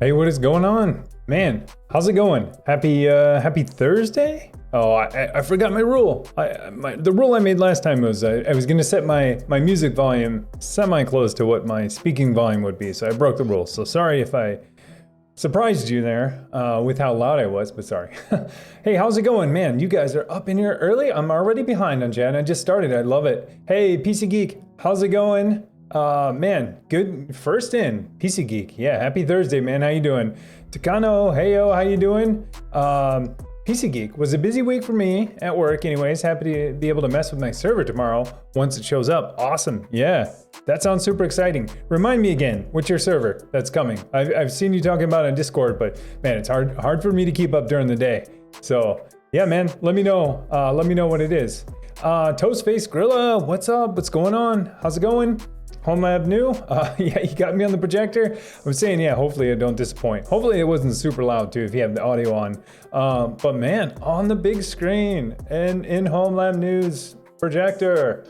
Hey, what is going on? Man, how's it going? Happy Thursday? Oh, I forgot my rule. The rule I made last time was I was gonna set my music volume semi-close to what my speaking volume would be, so I broke the rule. So sorry if I surprised you there with how loud I was, but sorry. Hey, how's it going? Man, you guys are up in here early. I'm already behind on Jan. I just started. I love it. Hey, PC Geek, how's it going? Man, good first in PC Geek. Yeah, happy Thursday, man. How you doing? Takano, heyo, how you doing? PC Geek was a busy week for me at work. Anyways, happy to be able to mess with my server tomorrow once it shows up. Awesome. Yeah, that sounds super exciting. Remind me again, what's your server that's coming? I've seen you talking about it on Discord, but man, it's hard for me to keep up during the day. So yeah, man, let me know. Let me know what it is. Toastface Grilla, what's up? What's going on? How's it going? Home Lab new? Yeah, you got me on the projector. I was saying, yeah, hopefully I don't disappoint. Hopefully it wasn't super loud too if you have the audio on. But man, on the big screen and in Home Lab News projector.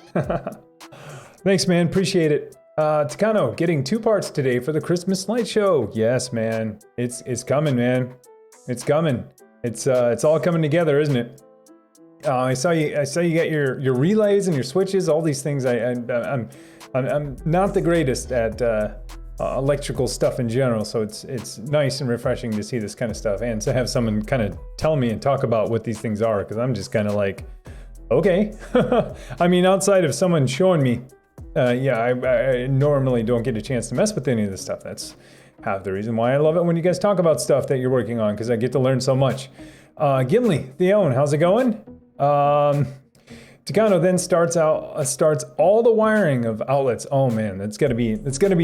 Thanks, man. Appreciate it. Takano, getting 2 parts today for the Christmas light show. Yes, man. It's coming, man. It's coming. It's all coming together, isn't it? I saw you got your relays and your switches, all these things. I'm not the greatest at electrical stuff in general, so it's nice and refreshing to see this kind of stuff and to have someone kind of tell me and talk about what these things are, because I'm just kind of like, okay. I mean, outside of someone showing me, yeah, I normally don't get a chance to mess with any of this stuff. That's half the reason why I love it when you guys talk about stuff that you're working on, because I get to learn so much. Gimli, Theon, how's it going? Takano then starts all the wiring of outlets. Oh man, that's gonna be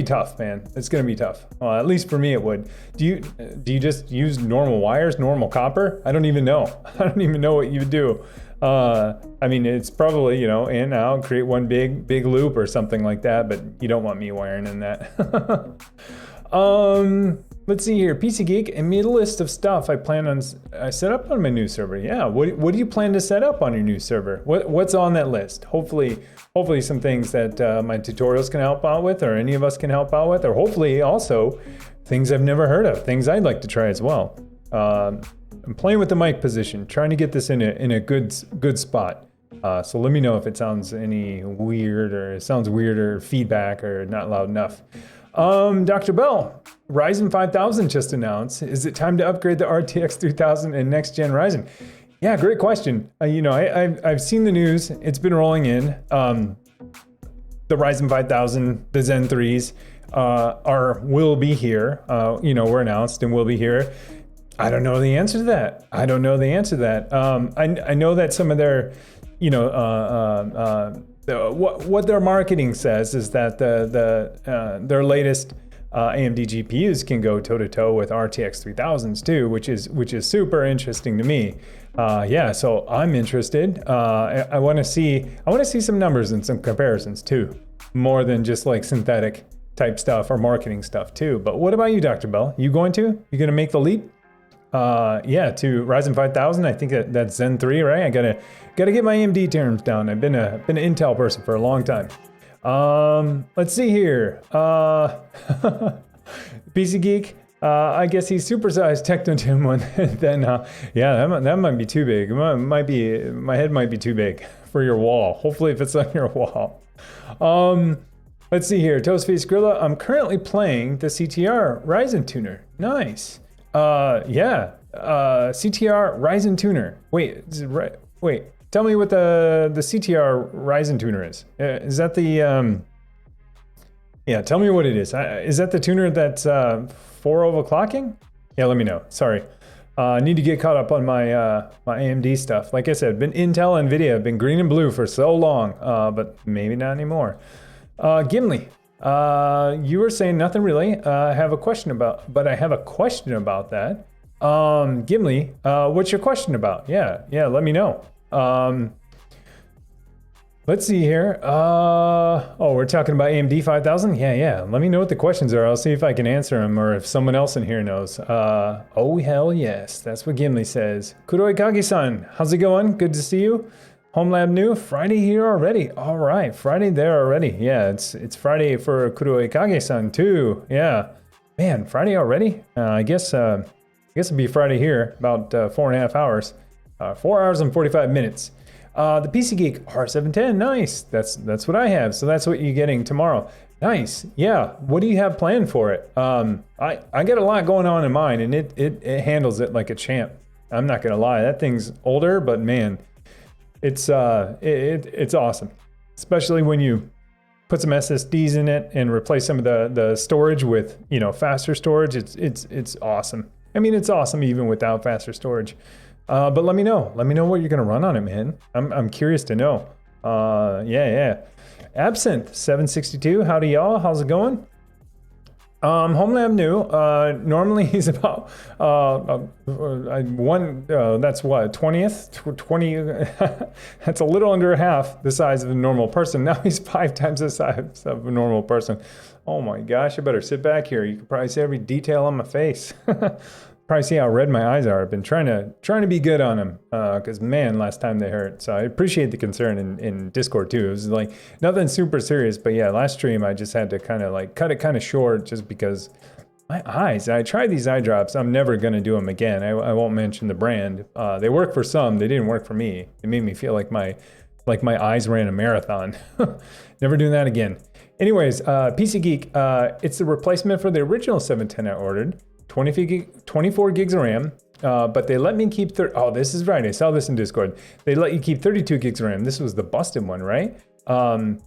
tough, man. It's gonna be tough. Well, at least for me it would. Do you just use normal wires, normal copper? I don't even know. I don't even know what you do. I mean, it's probably, you know, in, out, create one big loop or something like that, but you don't want me wiring in that. Let's see here, PC Geek, and made a list of stuff I set up on my new server. Yeah, what do you plan to set up on your new server? What's on that list? Hopefully some things that my tutorials can help out with, or any of us can help out with, or hopefully also things I've never heard of, things I'd like to try as well. I'm playing with the mic position, trying to get this in a good spot. So let me know if it sounds any weird, or it sounds weird, or feedback, or not loud enough. Dr. Bell, Ryzen 5000 just announced. Is it time to upgrade the RTX 3000 and next gen Ryzen? Yeah, great question. You know, I've seen the news. It's been rolling in. The Ryzen 5000, the Zen 3s will be here. You know, were announced and will be here. I don't know the answer to that. I know that some of their, you know, what their marketing says is that their latest AMD GPUs can go toe-to-toe with RTX 3000s too, which is super interesting to me. Yeah, so I'm interested. I want to see some numbers and some comparisons too, more than just like synthetic type stuff or marketing stuff too. But what about you, Dr. Bell? You going to make the leap? Yeah, to Ryzen 5000. I think that's Zen 3, right? I gotta get my AMD terms down. I've been an Intel person for a long time. Let's see here. PC Geek. I guess he's supersized Techno Tim one. Then, yeah, that might be too big. My head might be too big for your wall. Hopefully, if it's on your wall. Let's see here. Toastface Grilla. I'm currently playing the CTR Ryzen tuner. Nice. Yeah, CTR Ryzen tuner. Wait, tell me what the CTR Ryzen tuner is. Is that the, yeah, tell me what it is. Is that the tuner that's 4 overclocking? Yeah, let me know. Sorry. I need to get caught up on my my AMD stuff. Like I said, been Intel and NVIDIA, been green and blue for so long, but maybe not anymore. Gimli. You were saying nothing really. I have a question about that. Gimli, what's your question about? Yeah, let me know. Let's see here. Oh, we're talking about AMD 5000? Yeah. Let me know what the questions are. I'll see if I can answer them, or if someone else in here knows. Oh, hell yes. That's what Gimli says. Kuroi Kage-san, how's it going? Good to see you. Home Lab new, Friday here already. All right, Friday there already. Yeah, it's Friday for Kuroi Kage-san too. Yeah. Man, Friday already? I guess it'd be Friday here, about 4.5 hours. 4 hours and 45 minutes. The PC Geek R710, nice. That's what I have. So that's what you're getting tomorrow. Nice. Yeah. What do you have planned for it? I got a lot going on in mine, and it handles it like a champ. I'm not gonna lie. That thing's older, but man, it's awesome. Especially when you put some SSDs in it and replace some of the storage with, you know, faster storage. It's awesome. I mean, it's awesome even without faster storage. But let me know what you're gonna run on it, man. I'm curious to know. Yeah. Absinthe 762. Howdy y'all. How's it going? HomeLab new. Normally he's about that's what 20. That's a little under half the size of a normal person. Now he's 5 times the size of a normal person. Oh my gosh! I better sit back here. You can probably see every detail on my face. Probably see how red my eyes are. I've been trying to be good on them because man, last time they hurt. So I appreciate the concern in Discord too. It was like nothing super serious, but yeah, last stream I just had to kind of like cut it kind of short just because my eyes. I tried these eye drops. I'm never gonna do them again. I won't mention the brand. They work for some. They didn't work for me. It made me feel like my eyes ran a marathon. Never doing that again. Anyways, PC Geek. It's the replacement for the original 710 I ordered. 24 gigs of RAM, but they let me keep oh, this is right. I saw this in Discord. They let you keep 32 gigs of RAM. This was the busted one, right? From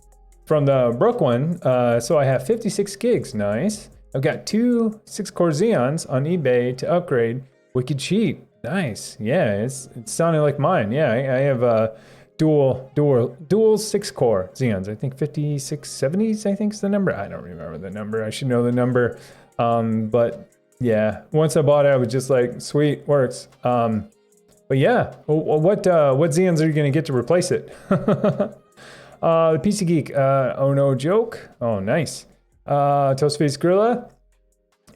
the broke one, so I have 56 gigs. Nice. I've got 2 6-core Xeons on eBay to upgrade. Wicked cheap. Nice. Yeah, it's sounding like mine. Yeah, I have dual 6-core Xeons. I think 5670s. I think is the number. I don't remember the number. I should know the number. But yeah, once I bought it, I was just like, sweet, works. But yeah, what Xeons are you gonna get to replace it? The PC Geek, oh no joke. Oh, nice. Toastface Gorilla.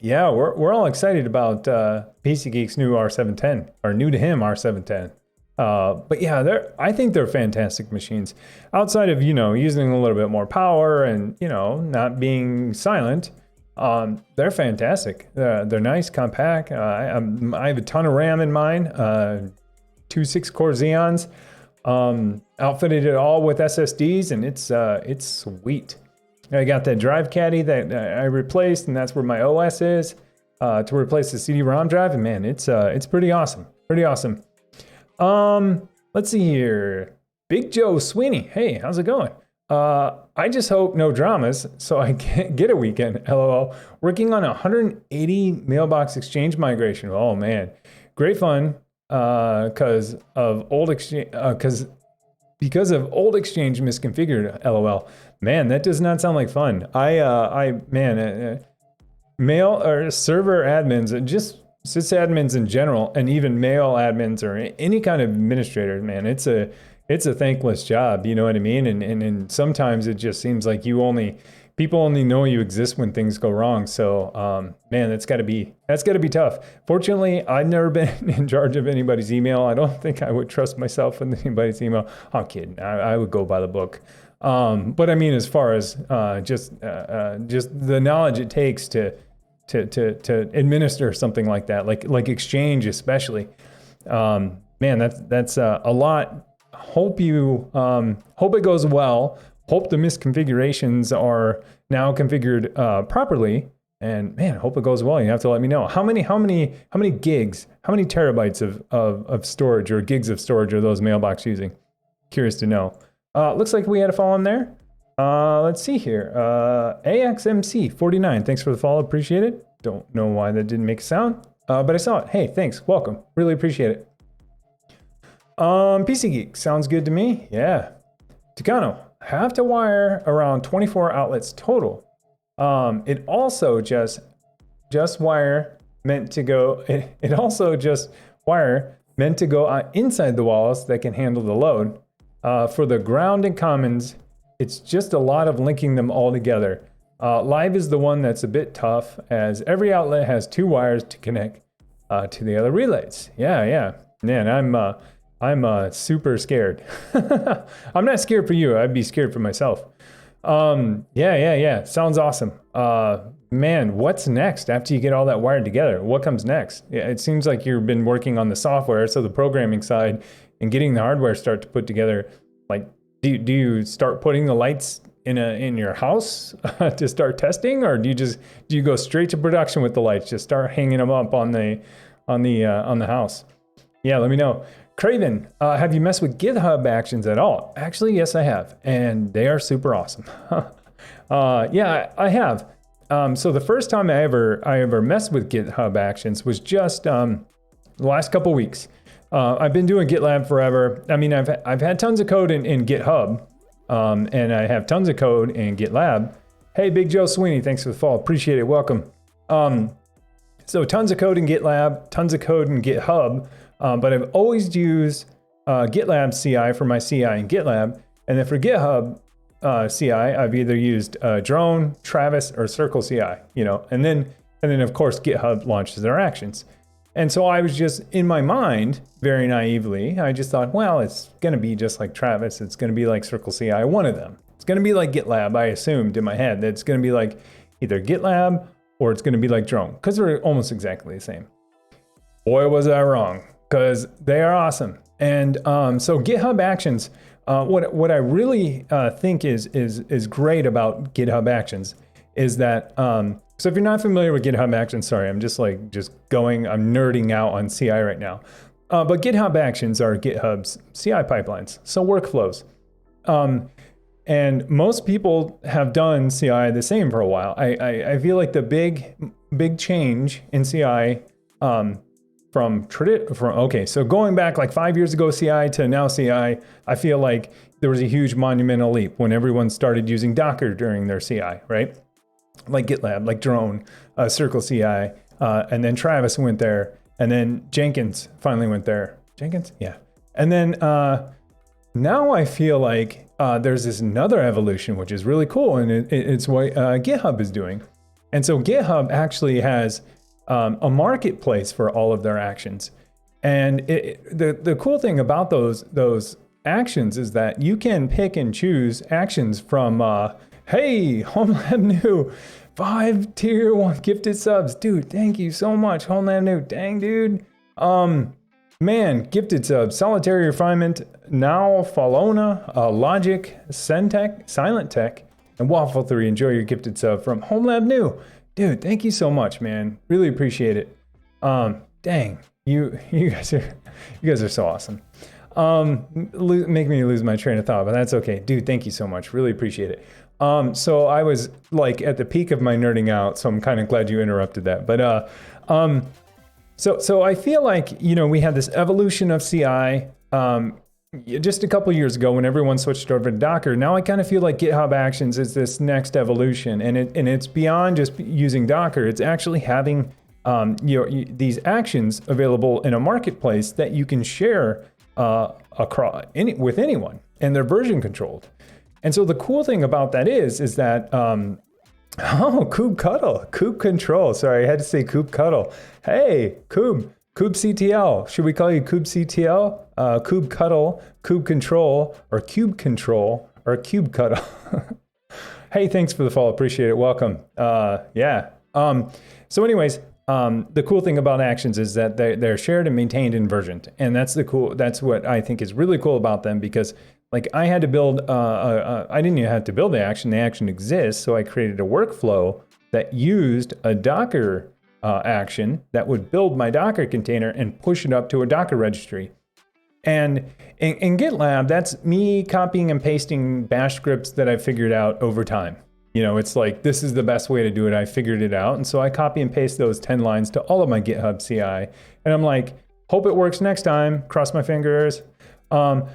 Yeah, we're all excited about PC Geek's new R710, or new to him R710. But yeah, I think they're fantastic machines. Outside of, you know, using a little bit more power and, you know, not being silent. They're fantastic. They're nice, compact. I have a ton of RAM in mine. 2 6-core Xeons. Outfitted it all with SSDs, and it's sweet. I got that drive caddy that I replaced, and that's where my OS is to replace the CD-ROM drive. And man, it's pretty awesome. Pretty awesome. Let's see here. Big Joe Sweeney. Hey, how's it going? I just hope no dramas, so I can't get a weekend, lol. Working on a 180 mailbox exchange migration. Oh man, great fun, because of old exchange misconfigured, lol. Man, that does not sound like fun. Mail or server admins, just sysadmins in general, and even mail admins or any kind of administrator, man, it's a thankless job, you know what I mean? And sometimes it just seems like people only know you exist when things go wrong. So, man, that's gotta be tough. Fortunately, I've never been in charge of anybody's email. I don't think I would trust myself with anybody's email. I'm kidding. I would go by the book. But I mean, as far as just the knowledge it takes to administer something like that, like Exchange especially, man, that's a lot. Hope it goes well. Hope the misconfigurations are now configured properly. And man, hope it goes well. You have to let me know how many gigs, how many terabytes of storage or gigs of storage are those mailbox using? Curious to know. Looks like we had a follow in there. Let's see here. AXMC49. Thanks for the follow. Appreciate it. Don't know why that didn't make a sound, but I saw it. Hey, thanks. Welcome. Really appreciate it. PC Geek, sounds good to me. Yeah. Tucano, have to wire around 24 outlets total. It also just wire meant to go. It also just wire meant to go inside the walls that can handle the load. For the ground and commons, it's just a lot of linking them all together. Live is the one that's a bit tough, as every outlet has 2 wires to connect to the other relays. Yeah. Man, I'm super scared. I'm not scared for you. I'd be scared for myself. Yeah. Sounds awesome. Man, what's next after you get all that wired together? What comes next? Yeah, it seems like you've been working on the software, so the programming side, and getting the hardware start to put together. Like, do you start putting the lights in your house to start testing, or do you go straight to production with the lights? Just start hanging them up on the house. Yeah, let me know. Craven, have you messed with GitHub Actions at all? Actually, yes, I have, and they are super awesome. Yeah, I have. So the first time I ever messed with GitHub Actions was just the last couple weeks. I've been doing GitLab forever. I mean, I've had tons of code in GitHub, and I have tons of code in GitLab. Hey, Big Joe Sweeney, thanks for the follow. Appreciate it. Welcome. So tons of code in GitLab, tons of code in GitHub. But I've always used GitLab CI for my CI in GitLab. And then for GitHub CI, I've either used Drone, Travis, or Circle CI, and then of course GitHub launches their actions. And so I was just, in my mind, very naively, I just thought, well, it's gonna be just like Travis, it's gonna be like Circle CI, one of them. It's gonna be like GitLab, I assumed in my head that it's gonna be like either GitLab or it's gonna be like Drone, because they're almost exactly the same. Boy, was I wrong. Because they are awesome. And so GitHub Actions, what I really think is great about GitHub Actions is that, so if you're not familiar with GitHub Actions, sorry, I'm I'm nerding out on CI right now. But GitHub Actions are GitHub's CI pipelines, so workflows. And most people have done CI the same for a while. I feel like the big change in CI, so going back like 5 years ago CI to now CI, I feel like there was a huge monumental leap when everyone started using Docker during their CI, right? Like GitLab, like Drone, Circle CI, and then Travis went there, and then Jenkins finally went there. Jenkins? Yeah. And then now I feel like there's this another evolution, which is really cool, and it's what GitHub is doing. And so GitHub actually has a marketplace for all of their actions. And the cool thing about those actions is that you can pick and choose actions from, hey, Homeland New, 5 tier 1 gifted subs. Dude, thank you so much, Homeland New. Dang, dude. Man, gifted subs, Solitary Refinement, Now, Falona, Logic, Sentech, Silent Tech, and Waffle 3. Enjoy your gifted sub from Homeland New. Dude, thank you so much, man. Really appreciate it. Dang, you guys are so awesome. Make me lose my train of thought, but that's okay. Dude, thank you so much. Really appreciate it. So I was like at the peak of my nerding out, so I'm kind of glad you interrupted that. But so I feel like, we had this evolution of CI just a couple years ago when everyone switched over to Docker. Now I kind of feel like GitHub Actions is this next evolution, and it's beyond just using Docker. It's actually having these actions available in a marketplace that you can share with anyone, and they're version controlled. And so the cool thing about that is that Koob Control. Sorry, I had to say Koob Cuddle. Hey, Koob CTL. Should we call you Koob CTL? Koob Cuddle, Koob Control, or Cube Control, or Cube Cuddle. Hey, thanks for the follow. Appreciate it. Welcome. Yeah. So anyways, the cool thing about actions is that they're shared and maintained and versioned. And that's what I think is really cool about them, because like I had to build, I didn't even have to build the action exists. So I created a workflow that used a Docker action that would build my Docker container and push it up to a Docker registry. And in GitLab, that's me copying and pasting bash scripts that I figured out over time. It's like, this is the best way to do it. I figured it out. And so I copy and paste those 10 lines to all of my GitHub CI. And I'm like, hope it works next time. Cross my fingers. And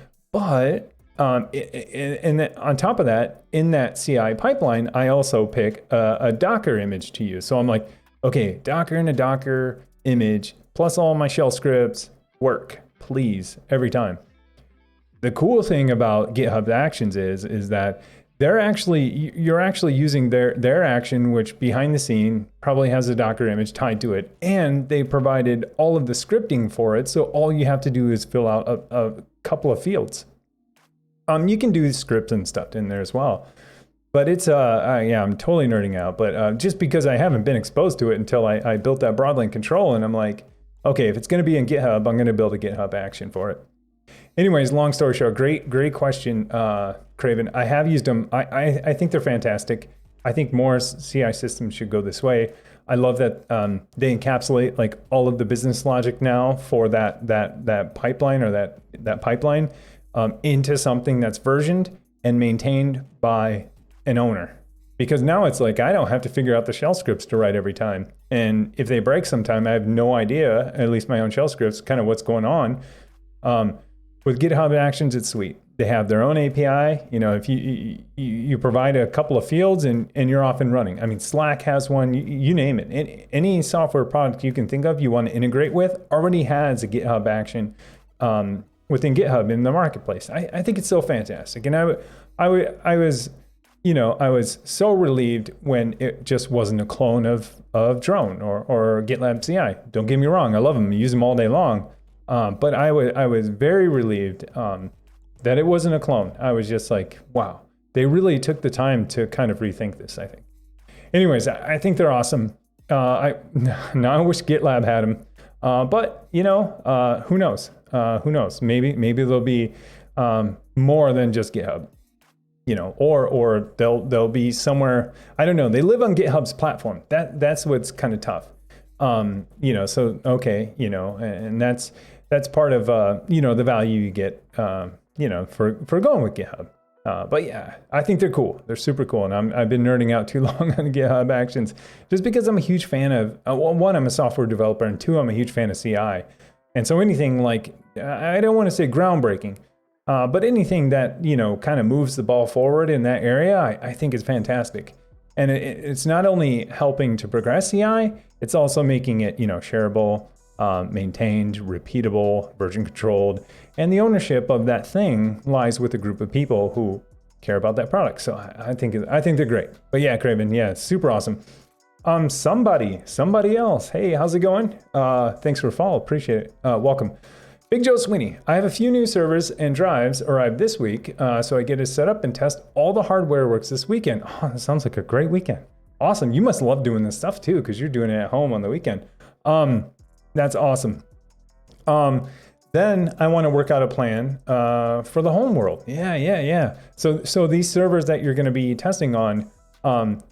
then on top of that, in that CI pipeline, I also pick a Docker image to use. So I'm like, okay, Docker and a Docker image, plus all my shell scripts, work, please, every time. The cool thing about GitHub Actions is that you're actually using their action, which behind the scene probably has a Docker image tied to it, and they provided all of the scripting for it. So all you have to do is fill out a couple of fields. You can do scripts and stuff in there as well. But it's yeah, I'm totally nerding out. But just because I haven't been exposed to it until I built that Broadlink control, and I'm like, okay, if it's going to be in GitHub, I'm going to build a GitHub action for it. Anyways, long story short, great question, Craven. I have used them. I think they're fantastic. I think more CI systems should go this way. I love that they encapsulate like all of the business logic now for that pipeline or that pipeline into something that's versioned and maintained by an owner. Because now it's like I don't have to figure out the shell scripts to write every time. And if they break sometime, I have no idea, at least my own shell scripts, kind of what's going on. With GitHub Actions, it's sweet. They have their own API. You know, if you provide a couple of fields and you're off and running. I mean, Slack has one, you name it. Any software product you can think of you want to integrate with already has a GitHub action within GitHub in the marketplace. I think it's so fantastic. And I was so relieved when it just wasn't a clone of Drone or GitLab CI. Don't get me wrong, I love them. I use them all day long. But I was very relieved that it wasn't a clone. I was just like, wow, they really took the time to kind of rethink this, I think. Anyways, I think they're awesome. Now I wish GitLab had them. But, who knows? Who knows? Maybe there'll be more than just GitHub. Or they'll be somewhere, I don't know. They live on GitHub's platform. That's what's kind of tough. So, okay, and that's part of, the value you get, for going with GitHub. But yeah, I think they're cool. They're super cool. And I've been nerding out too long on GitHub Actions just because I'm a huge fan of, one, I'm a software developer, and two, I'm a huge fan of CI. And so anything like, I don't want to say groundbreaking, but anything that, kind of moves the ball forward in that area, I think is fantastic. And it's not only helping to progress CI, it's also making it, shareable, maintained, repeatable, version controlled, and the ownership of that thing lies with a group of people who care about that product. So I think they're great. But yeah, Craven, yeah, super awesome. Somebody else. Hey, how's it going? Thanks for the follow. Appreciate it. Welcome. Big Joe Sweeney. I have a few new servers and drives arrived this week, so I get to set up and test all the hardware works this weekend. Oh, that sounds like a great weekend. Awesome. You must love doing this stuff too, because you're doing it at home on the weekend. That's awesome. Then I want to work out a plan for the home world. Yeah. So these servers that you're going to be testing on,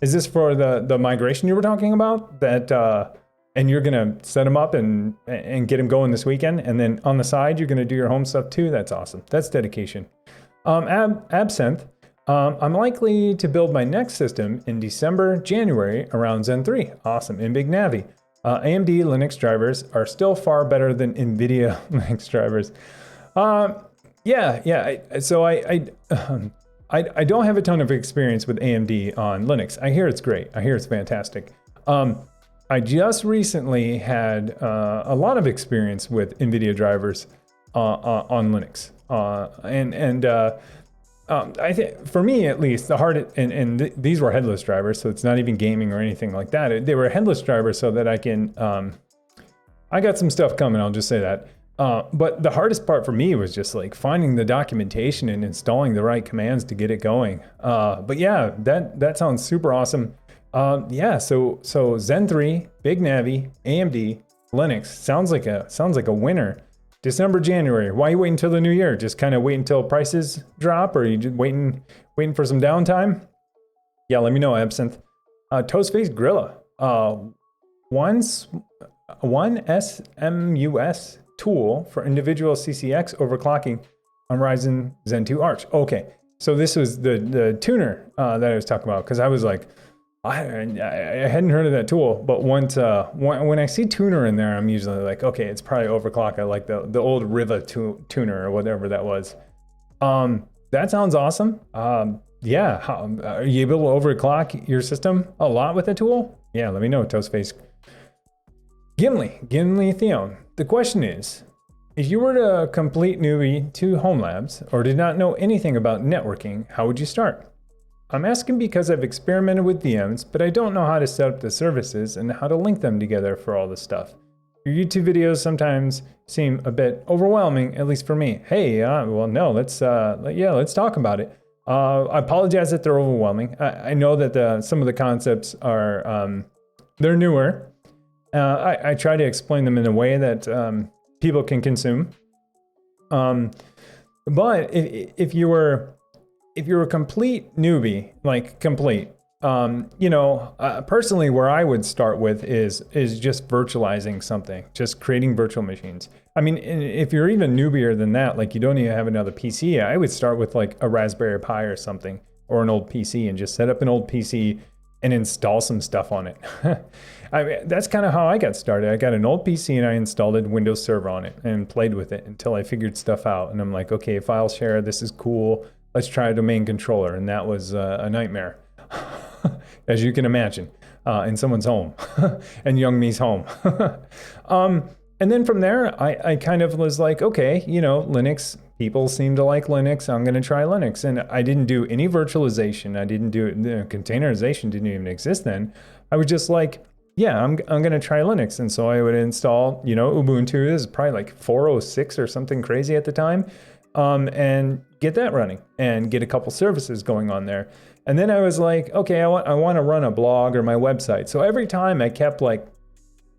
is this for the migration you were talking about? And you're going to set them up and get them going this weekend, and then on the side you're going to do your home stuff too. That's awesome. That's dedication. Absinthe. I'm likely to build my next system in December, January around Zen 3. Awesome. In Big Navi. AMD Linux drivers are still far better than NVIDIA Linux drivers. So I don't have a ton of experience with AMD on Linux. I hear it's great. I hear it's fantastic. I just recently had a lot of experience with NVIDIA drivers on Linux. I think for me at least, these were headless drivers, so it's not even gaming or anything like that. They were headless drivers so that I can, I got some stuff coming, I'll just say that. But the hardest part for me was just like finding the documentation and installing the right commands to get it going. But yeah, that sounds super awesome. So Zen 3, Big Navi, AMD, Linux sounds like a winner. December, January. Why are you waiting until the new year? Just kind of wait until prices drop, or are you just waiting for some downtime? Yeah, let me know, Absinthe. Toastface Grilla. One SMUS tool for individual CCX overclocking on Ryzen Zen 2 Arch. Okay, so this was the tuner that I was talking about, because I was like, I hadn't heard of that tool, but once when I see tuner in there, I'm usually like, okay, it's probably overclock. I like the old Riva tuner or whatever that was. That sounds awesome. Are you able to overclock your system a lot with the tool? Yeah, let me know, Toastface. Gimli Theon. The question is, if you were a complete newbie to Home Labs or did not know anything about networking, how would you start? I'm asking because I've experimented with VMs, but I don't know how to set up the services and how to link them together for all this stuff. Your YouTube videos sometimes seem a bit overwhelming, at least for me. Hey, let's talk about it. I apologize that they're overwhelming. I know that some of the concepts are, they're newer. I try to explain them in a way that people can consume. But if you were a complete newbie, like complete, personally, where I would start with is just virtualizing something, just creating virtual machines. I mean, if you're even newbier than that, like you don't even have another PC, I would start with like a Raspberry Pi or something, or an old PC, and just set up an old PC and install some stuff on it. I mean, that's kind of how I got started. I got an old PC and I installed a Windows Server on it and played with it until I figured stuff out. And I'm like, okay, file share, this is cool. Let's try a domain controller. And that was a nightmare, as you can imagine, in someone's home and young me's home. And then from there, I kind of was like, okay, Linux, people seem to like Linux. I'm going to try Linux. And I didn't do any virtualization. I didn't do containerization didn't even exist then. I was just like, yeah, I'm going to try Linux. And so I would install, Ubuntu is probably like 406 or something crazy at the time, and get that running and get a couple services going on there. And then I was like, okay, I want to run a blog or my website. So every time I kept like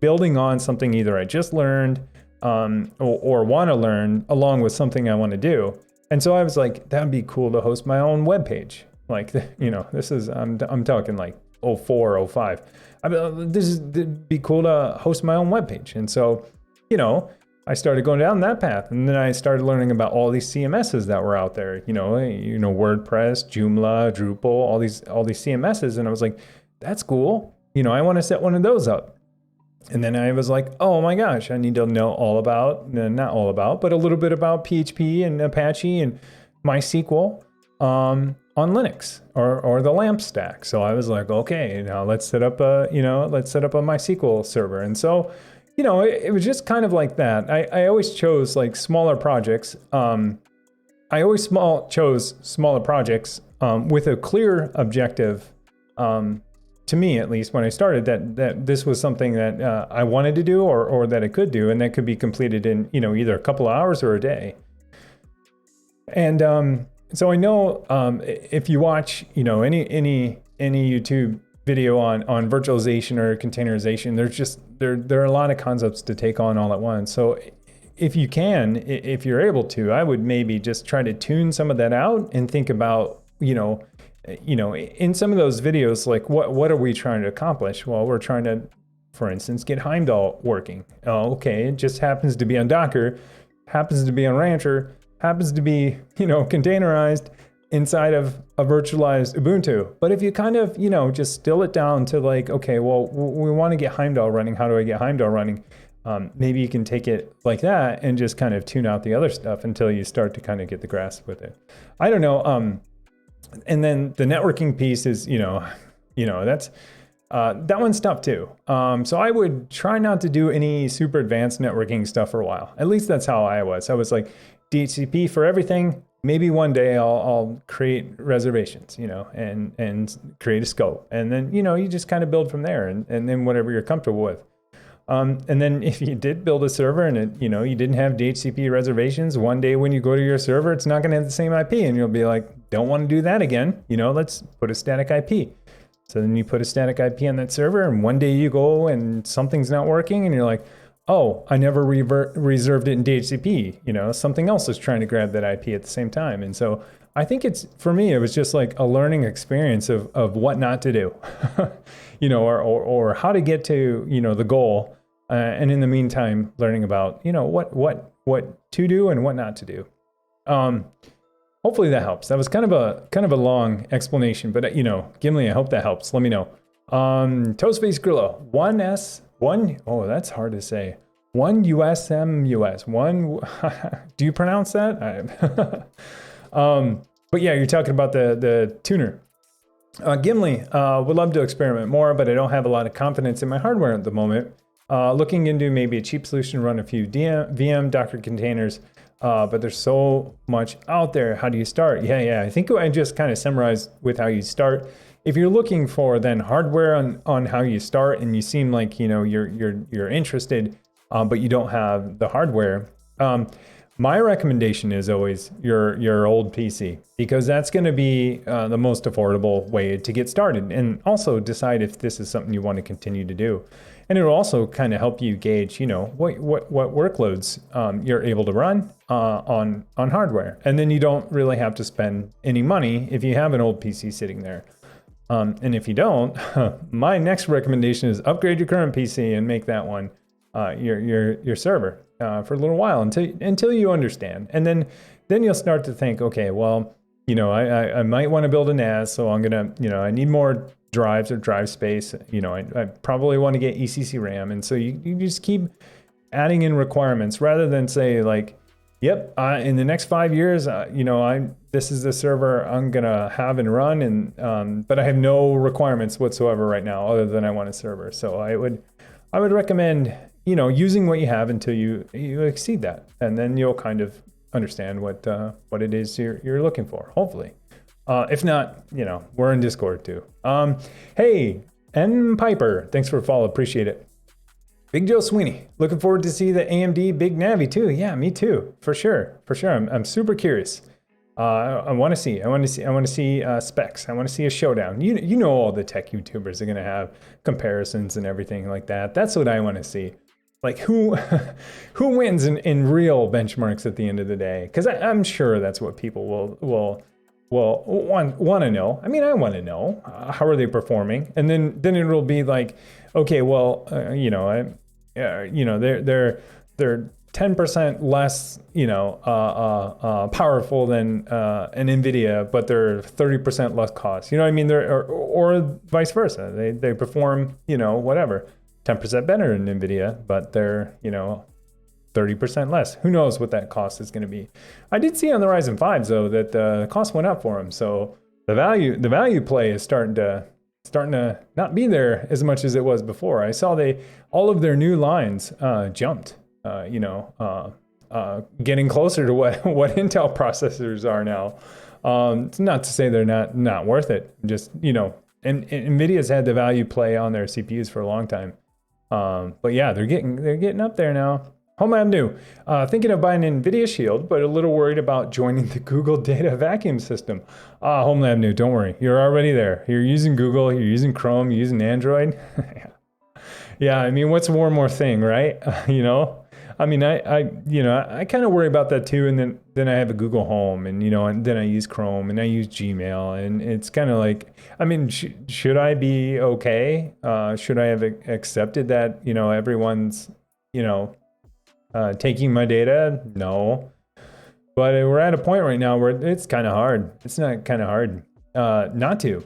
building on something either I just learned or want to learn along with something I want to do. And so I was like, that'd be cool to host my own webpage. Like, this is, I'm talking like 04, 05. It'd be cool to host my own webpage. And so, I started going down that path, and then I started learning about all these CMSs that were out there, WordPress, Joomla, Drupal, all these CMSs. And I was like, that's cool. I want to set one of those up. And then I was like, oh my gosh, I need to know not all about, but a little bit about PHP and Apache and MySQL on Linux or the LAMP stack. So I was like, okay, now let's set up a MySQL server. And so, it was just kind of like that. I always chose like smaller projects. I always chose smaller projects with a clear objective, to me at least when I started, that this was something that I wanted to do or that I could do, and that could be completed in either a couple of hours or a day. And so I know if you watch any YouTube video on virtualization or containerization, there are a lot of concepts to take on all at once. So if you're able to, I would maybe just try to tune some of that out and think about in some of those videos, like what are we trying to accomplish? Well, we're trying to, for instance, get Heimdall working. Oh, okay, it just happens to be on Docker, happens to be on Rancher, happens to be containerized inside of a virtualized Ubuntu. But if you kind of just still it down to like, okay, well, we want to get Heimdall running. How do I get Heimdall running? Maybe you can take it like that and just kind of tune out the other stuff until you start to kind of get the grasp with it. I don't know. And then the networking piece is, that's that one's tough too. So I would try not to do any super advanced networking stuff for a while. At least that's how I was. I was like, DHCP for everything. Maybe one day I'll create reservations, and create a scope. And then, you just kind of build from there and then whatever you're comfortable with. And then if you did build a server and you didn't have DHCP reservations, one day when you go to your server, it's not going to have the same IP, and you'll be like, don't want to do that again. Let's put a static IP. So then you put a static IP on that server, and one day you go and something's not working, and you're like, oh, I never reserved it in DHCP. Something else is trying to grab that IP at the same time. And so I think for me, it was just like a learning experience of what not to do, or how to get to, the goal. And in the meantime, learning about, what to do and what not to do. Hopefully that helps. That was kind of a long explanation, but Gimli, I hope that helps. Let me know. Toastface Grillo, 1S, oh, that's hard to say. 1 USMUS, one, do you pronounce that? But yeah, you're talking about the tuner. Gimli, would love to experiment more, but I don't have a lot of confidence in my hardware at the moment. Looking into maybe a cheap solution to run a few VM Docker containers, but there's so much out there. How do you start? Yeah. I think I just kind of summarized with how you start. If you're looking for then hardware on how you start, and you seem like you're interested, but you don't have the hardware, My recommendation is always your old PC, because that's going to be the most affordable way to get started, and also decide if this is something you want to continue to do. And it'll also kind of help you gauge, what workloads you're able to run on hardware, and then you don't really have to spend any money if you have an old PC sitting there. And if you don't, my next recommendation is upgrade your current PC and make that one your server for a little while until you understand, and then you'll start to think, okay, well, I might want to build a NAS, so I'm gonna, I need more drives or drive space. I probably want to get ECC RAM, and so you just keep adding in requirements rather than say like, yep, in the next 5 years, this is the server I'm gonna have and run, and but I have no requirements whatsoever right now other than I want a server. So I would recommend using what you have until you exceed that, and then you'll kind of understand what it is you're looking for, hopefully. If not, we're in Discord too. Hey, N Piper, thanks for the follow, appreciate it. Big Joe Sweeney, looking forward to see the AMD Big Navi too. Yeah, me too, for sure. I'm super curious. I want to see specs. I want to see a showdown. You know, all the tech YouTubers are gonna have comparisons and everything like that. That's what I want to see. Like who wins in real benchmarks at the end of the day? Because I'm sure that's what people will want to know. I mean, I want to know how are they performing, and then it'll be like, okay, well, they're 10% less, powerful than an NVIDIA, but they're 30% less cost. You know what I mean? Or vice versa. They perform, whatever, 10% better than NVIDIA, but they're, 30% less. Who knows what that cost is going to be? I did see on the Ryzen 5s though that the cost went up for them, so the value play is starting to not be there as much as it was before. I saw all of their new lines jumped. Getting closer to what Intel processors are now. It's not to say they're not worth it. Just and NVIDIA's had the value play on their CPUs for a long time. But yeah, they're getting up there now. Home Lab New, thinking of buying an NVIDIA Shield, but a little worried about joining the Google Data Vacuum System. Home Lab New, don't worry, you're already there. You're using Google, you're using Chrome, you're using Android. Yeah, I mean, what's one more thing, right? I mean, I kind of worry about that too, and then I have a Google Home, and and then I use Chrome, and I use Gmail, and it's kind of like, I mean, should I be okay? Should I have accepted that everyone's taking my data? No, but we're at a point right now where it's kind of hard. It's not kind of hard not to,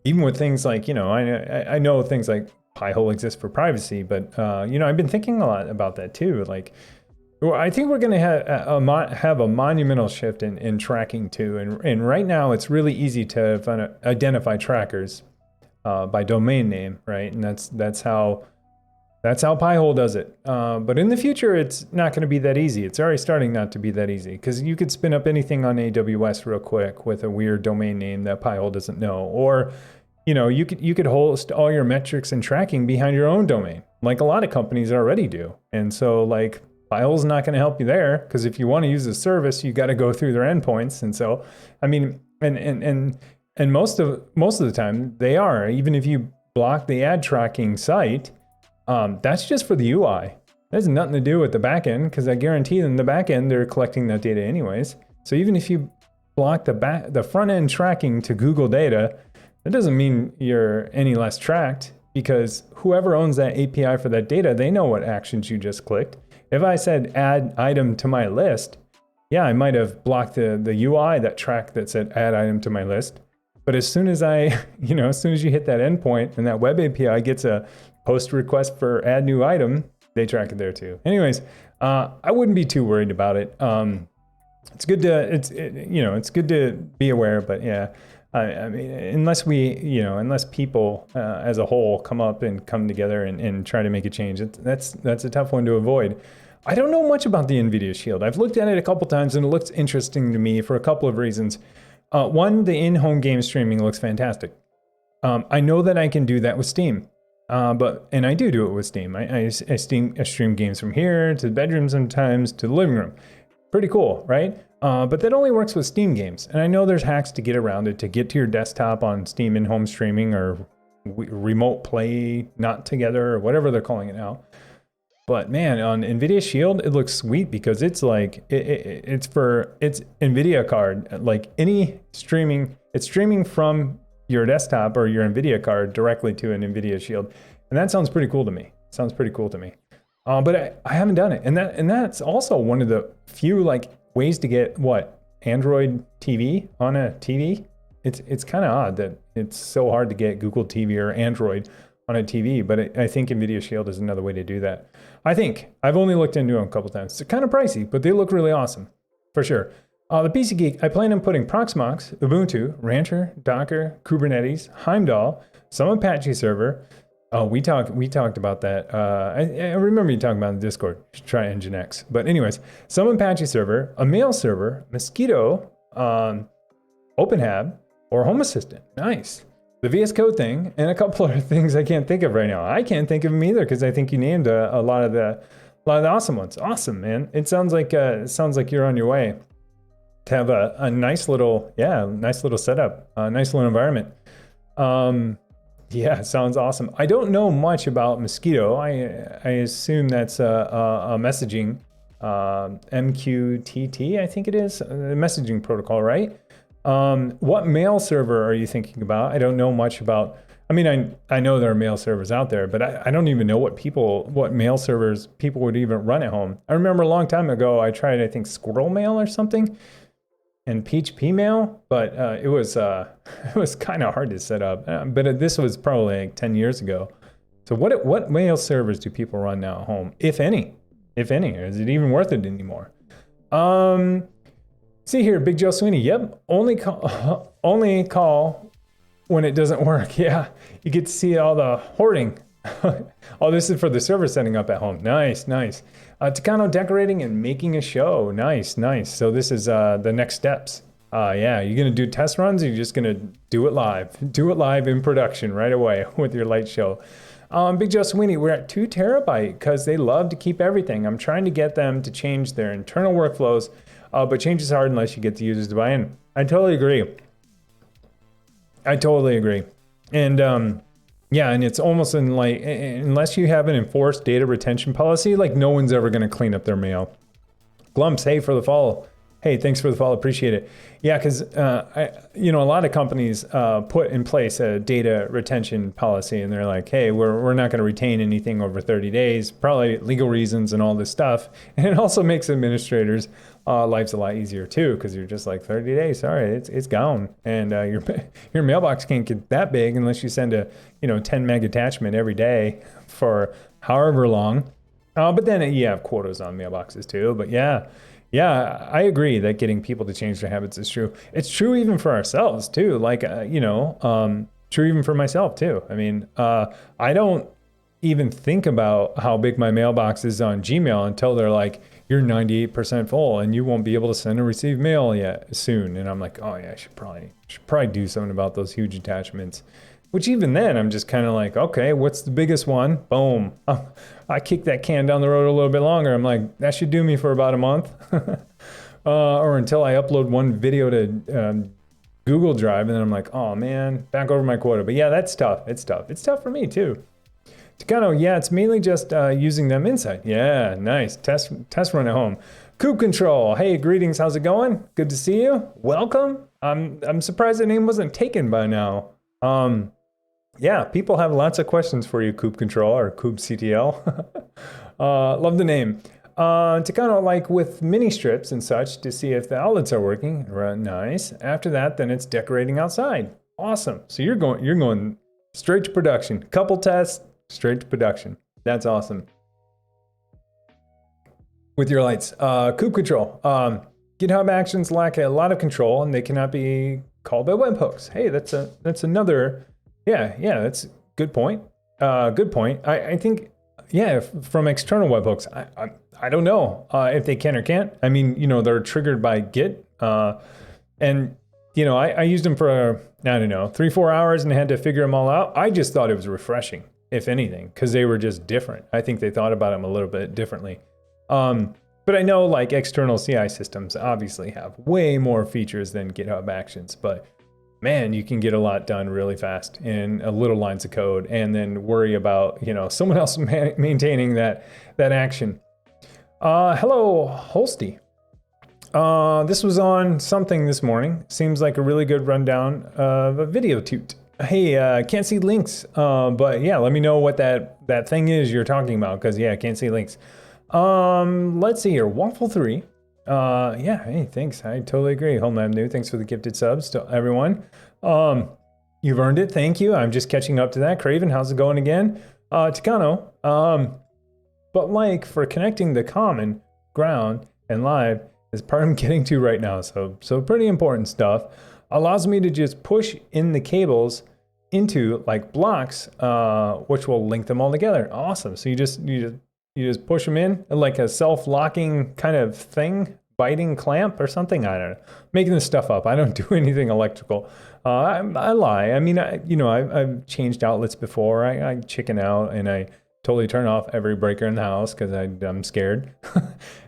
even with things like I know things like Pi-hole exists for privacy, but I've been thinking a lot about that too. Like, I think we're going to have a monumental shift in tracking too. And right now, it's really easy to identify trackers by domain name, right? And that's how Pi-hole does it. But in the future, it's not going to be that easy. It's already starting not to be that easy, because you could spin up anything on AWS real quick with a weird domain name that Pi-hole doesn't know, or you could host all your metrics and tracking behind your own domain, like a lot of companies already do. And so, like, Pi-hole's not going to help you there, because if you want to use a service, you got to go through their endpoints. And so, I mean, and most of the time they are. Even if you block the ad tracking site, that's just for the UI. That has nothing to do with the backend, because I guarantee in the backend they're collecting that data anyways. So even if you block the front end tracking to Google data, that doesn't mean you're any less tracked, because whoever owns that API for that data, they know what actions you just clicked. If I said add item to my list, yeah, I might have blocked the UI that said add item to my list. But as soon as as soon as you hit that endpoint and that web API gets a post request for add new item, they track it there too. Anyways, I wouldn't be too worried about it. It's good to be aware, but yeah. I mean, unless people as a whole come together and try to make a change, that's a tough one to avoid. I don't know much about the NVIDIA Shield. I've looked at it a couple times, and it looks interesting to me for a couple of reasons. One, the in-home game streaming looks fantastic. I know that I can do that with Steam, and I do it with Steam. I stream games from here to the bedroom sometimes to the living room. Pretty cool, right? But that only works with Steam games. And I know there's hacks to get around it, to get to your desktop on Steam in-home streaming or remote play, not together, or whatever they're calling it now. But man, on NVIDIA Shield, it looks sweet because it's like, it's NVIDIA card. Like any streaming, it's streaming from your desktop or your NVIDIA card directly to an NVIDIA Shield. And that sounds pretty cool to me. But I haven't done it. And that's also one of the few like ways to get Android TV on a TV. It's kind of odd that it's so hard to get Google TV or Android on a TV, but I think NVIDIA Shield is another way to do that. I've only looked into them a couple times. They're kind of pricey, but they look really awesome, for sure. The PC Geek, I plan on putting Proxmox, Ubuntu, Rancher, Docker, Kubernetes, Heimdall, some Apache server. Oh, we talked about that. I remember you talking about it in Discord. You should try Nginx. But anyways, some Apache server, a mail server, Mosquito, OpenHAB, or Home Assistant. Nice. The VS Code thing, and a couple other things I can't think of right now. I can't think of them either because I think you named a lot of the awesome ones. Awesome, man. It sounds like you're on your way to have a nice little setup, a nice little environment. Yeah, sounds awesome. I don't know much about Mosquito. I assume that's a messaging MQTT, I think it is, a messaging protocol, right? What mail server are you thinking about? I don't know much about. I mean, I know there are mail servers out there, but I don't even know what mail servers people would even run at home. I remember a long time ago, I tried, I think, Squirrel Mail or something, and PHP Mail, but it was kind of hard to set up. But this was probably like 10 years ago. So what mail servers do people run now at home, if any? Or is it even worth it anymore? See here, Big Joe Sweeney. Yep, only call when it doesn't work. Yeah, you get to see all the hoarding. Oh, this is for the server setting up at home. Nice. Takano decorating and making a show. Nice. So this is the next steps. Yeah, you're gonna do test runs. Or you're just gonna do it live. Do it live in production right away with your light show. Big Joe Sweeney, we're at 2 terabyte because they love to keep everything. I'm trying to get them to change their internal workflows. But change is hard unless you get the users to buy in. I totally agree. And yeah, and it's almost in like, unless you have an enforced data retention policy, like no one's ever going to clean up their mail. Glumps, hey, for the follow. Hey, thanks for the follow. Appreciate it. Yeah, because a lot of companies put in place a data retention policy, and they're like, hey, we're not going to retain anything over 30 days, probably legal reasons and all this stuff. And it also makes administrators' lives a lot easier too, because you're just like 30 days. Sorry, it's gone, and your mailbox can't get that big unless you send a 10 meg attachment every day for however long. But then you have quotas on mailboxes too. But yeah, I agree that getting people to change their habits is true. It's true even for ourselves too. Like, true even for myself too. I mean, I don't even think about how big my mailbox is on Gmail until they're like, you're 98% full and you won't be able to send or receive mail yet soon. And I'm like, oh yeah, I should probably do something about those huge attachments. Which even then, I'm just kind of like, okay, what's the biggest one? Boom. I kick that can down the road a little bit longer. I'm like, that should do me for about a month. Or until I upload one video to Google Drive, and then I'm like, oh man, back over my quota. But yeah, that's tough. It's tough for me too. Takano, yeah, it's mainly just using them inside. Yeah, nice. Test run at home. Coop Control, hey, greetings, how's it going? Good to see you. Welcome. I'm surprised the name wasn't taken by now. Yeah, people have lots of questions for you, Coop Control or Coop CTL. Love the name. Takano, like with mini strips and such to see if the outlets are working. Nice. After that, then it's decorating outside. Awesome. So you're going straight to production. Couple tests, straight to production. That's awesome. With your lights. Coop Control. GitHub Actions lack a lot of control and they cannot be called by webhooks. Hey, that's another. Yeah, that's a good point. Good point. I think, yeah, from external webhooks, I don't know if they can or can't. I mean, they're triggered by Git. And, I used them for, 3-4 hours and had to figure them all out. I just thought it was refreshing, if anything, because they were just different. I think they thought about them a little bit differently. But I know like external CI systems obviously have way more features than GitHub Actions, but man, you can get a lot done really fast in a little lines of code and then worry about, someone else maintaining that action. Hello, Holsty. This was on something this morning. Seems like a really good rundown of a video toot. Hey, can't see links, but yeah, let me know what that thing is you're talking about, because yeah, I can't see links. Let's see here, Waffle3. Yeah, hey, thanks. I totally agree. Home Lab New, thanks for the gifted subs to everyone. You've earned it. Thank you. I'm just catching up to that. Craven, how's it going again? Takano, but like for connecting the common ground and live is part I'm getting to right now. So pretty important stuff. Allows me to just push in the cables into like blocks, which will link them all together. Awesome. So you just push them in like a self-locking kind of thing, biting clamp or something. I don't know. Making this stuff up. I don't do anything electrical. I lie. I mean, I've changed outlets before. I chicken out and I totally turn off every breaker in the house because I'm scared.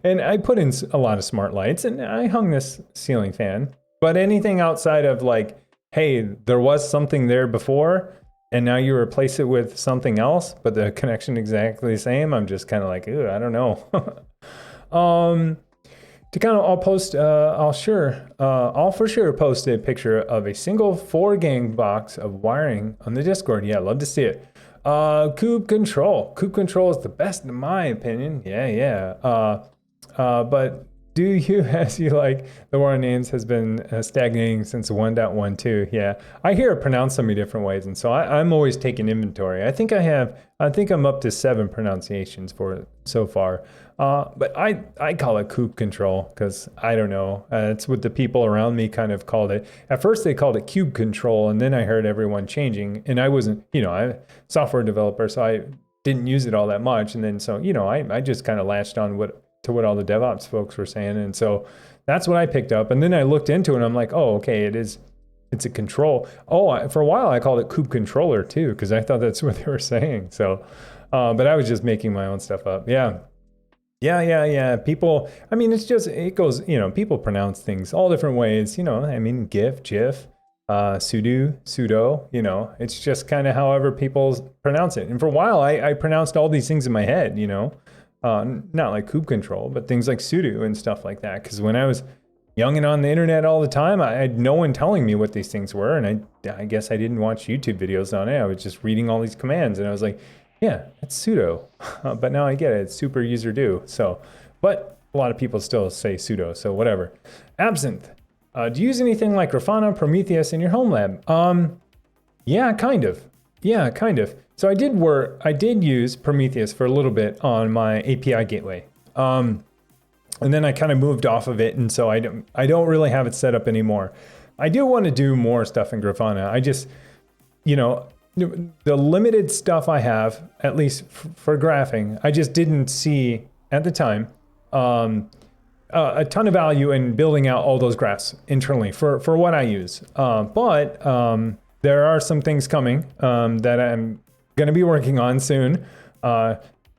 And I put in a lot of smart lights and I hung this ceiling fan. But anything outside of like, hey, there was something there before, and now you replace it with something else, but the connection exactly the same, I'm just kind of like, ooh, I don't know. To kind of, I'll for sure post a picture of a single 4-gang box of wiring on the Discord. Yeah, love to see it. Kube Control. Kube Control is the best in my opinion. Yeah. But do you, as you like, the war on names has been stagnating since 1.12. Yeah, I hear it pronounced so many different ways, and so I'm always taking inventory. I think I'm up to 7 pronunciations for it so far. But I call it Coop Control because I don't know. It's what the people around me kind of called it. At first they called it Cube Control, and then I heard everyone changing, and I wasn't, I'm a software developer, so I didn't use it all that much. And then so, I just kind of latched on to what all the DevOps folks were saying. And so that's what I picked up. And then I looked into it and I'm like, oh, okay, it's a control. Oh, for a while I called it Kube Controller too, because I thought that's what they were saying. So, but I was just making my own stuff up. Yeah. People, I mean, it goes, people pronounce things all different ways, GIF, GIF, sudo, it's just kind of however people pronounce it. And for a while I pronounced all these things in my head, not like Kube Control, but things like sudo and stuff like that. Because when I was young and on the internet all the time, I had no one telling me what these things were. And I guess I didn't watch YouTube videos on it. I was just reading all these commands and I was like, yeah, it's sudo. But now I get it. It's super user do. So, but a lot of people still say sudo. So whatever. Absinthe. Do you use anything like Grafana, Prometheus in your home lab? Yeah, kind of. So I did use Prometheus for a little bit on my API gateway. And then I kind of moved off of it. And so I don't really have it set up anymore. I do want to do more stuff in Grafana. I just, the limited stuff I have, at least for graphing, I just didn't see at the time, a ton of value in building out all those graphs internally for what I use. But there are some things coming that I'm going to be working on soon.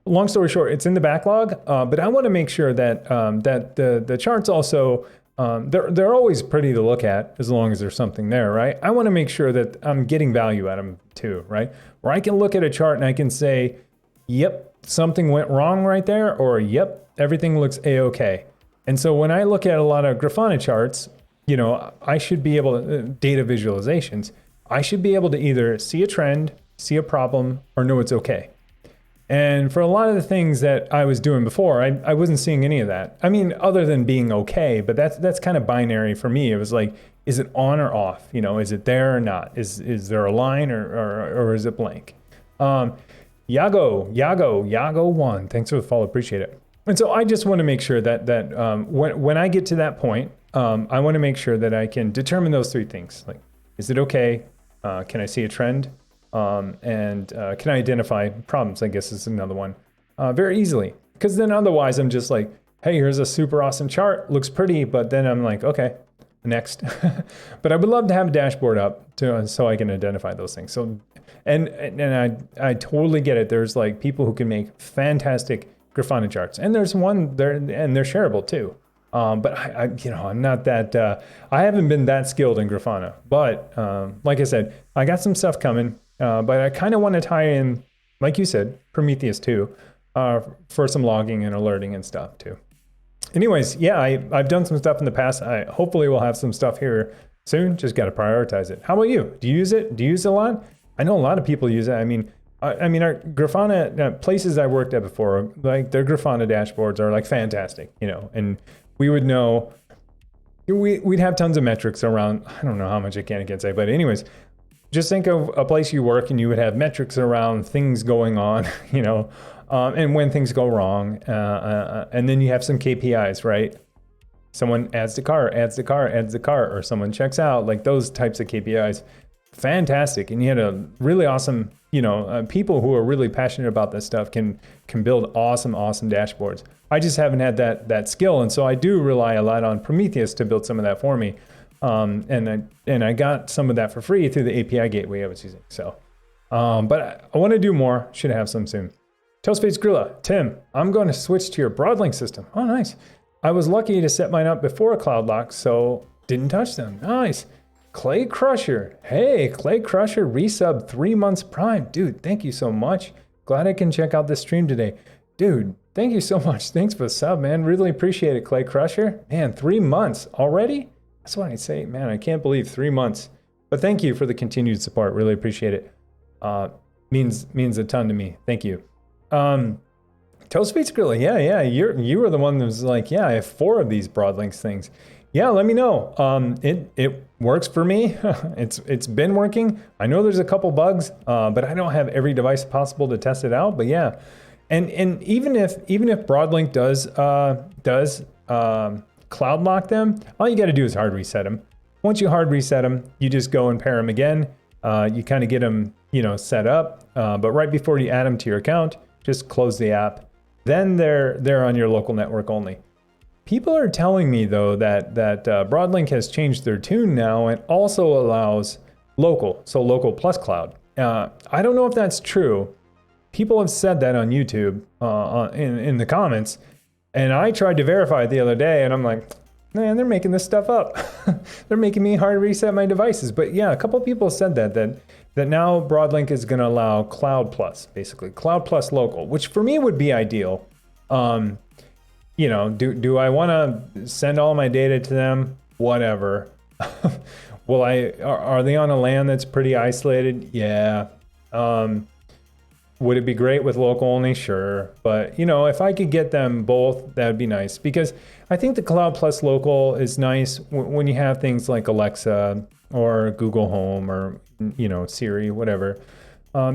Long story short, it's in the backlog, but I want to make sure that the charts also, they're always pretty to look at as long as there's something there, right? I want to make sure that I'm getting value out of them too, right? Where I can look at a chart and I can say, yep, something went wrong right there, or yep, everything looks A-okay. And so when I look at a lot of Grafana charts, I should be able to, data visualizations, I should be able to either see a trend, see a problem, or know it's okay. And for a lot of the things that I was doing before, I wasn't seeing any of that. I mean, other than being okay, but that's kind of binary for me. It was like, is it on or off? Is it there or not? Is there a line or is it blank? Yago1, thanks for the follow, appreciate it. And so I just want to make sure that when I get to that point, I want to make sure that I can determine those 3 things. Like, is it okay? Can I see a trend? And can I identify problems, I guess is another one, very easily. Because then otherwise I'm just like, hey, here's a super awesome chart, looks pretty, but then I'm like, okay, next. But I would love to have a dashboard up so I can identify those things. So, and I totally get it. There's like people who can make fantastic Grafana charts, and there's one there, and they're shareable too. But I'm not that. I haven't been that skilled in Grafana. But like I said, I got some stuff coming. But I kind of want to tie in, like you said, Prometheus too, for some logging and alerting and stuff too. Anyways, yeah, I've done some stuff in the past. I hopefully will have some stuff here soon. Just got to prioritize it. How about you? Do you use it? Do you use it a lot? I know a lot of people use it. I mean, our Grafana places I worked at before, like their Grafana dashboards are like fantastic, and we would know, we'd have tons of metrics around, I don't know how much I can't say, but anyways, just think of a place you work and you would have metrics around things going on, and when things go wrong, and then you have some KPIs, right? Someone adds the car, or someone checks out, like those types of KPIs. Fantastic. And you had a really awesome, people who are really passionate about this stuff can build awesome dashboards. I just haven't had that skill, and so I do rely a lot on Prometheus to build some of that for me. And I got some of that for free through the API gateway I was using. So, but I want to do more. Should have some soon. Toastface Gorilla, Tim, I'm going to switch to your Broadlink system. Oh, nice. I was lucky to set mine up before a cloud lock, so didn't touch them. Nice. Clay Crusher. Hey, Clay Crusher resub 3 months Prime. Dude, thank you so much. Glad I can check out this stream today. Dude, thank you so much. Thanks for the sub, man. Really appreciate it, Clay Crusher. Man, 3 months already? That's what I say. Man, I can't believe 3 months. But thank you for the continued support. Really appreciate it. Means a ton to me. Thank you. Toastface Gorilla. Yeah. You were the one that was like, yeah, I have 4 of these Broadlinks things. Yeah, let me know. It works for me. It's been working. I know there's a couple bugs, but I don't have every device possible to test it out. But yeah, and even if Broadlink does cloud lock them, all you got to do is hard reset them. Once you hard reset them, you just go and pair them again. You kind of get them, set up. But right before you add them to your account, just close the app. Then they're on your local network only. People are telling me though that Broadlink has changed their tune now and also allows local, so local plus cloud. I don't know if that's true. People have said that on YouTube in the comments, and I tried to verify it the other day, and I'm like, man, they're making this stuff up. They're making me hard reset my devices. But yeah, a couple people said that now Broadlink is going to allow cloud plus, basically cloud plus local, which for me would be ideal. Do I want to send all my data to them? Whatever. Are they on a LAN that's pretty isolated? Yeah. Would it be great with local only? Sure. But, if I could get them both, that would be nice. Because I think the cloud plus local is nice when you have things like Alexa or Google Home or, Siri, whatever.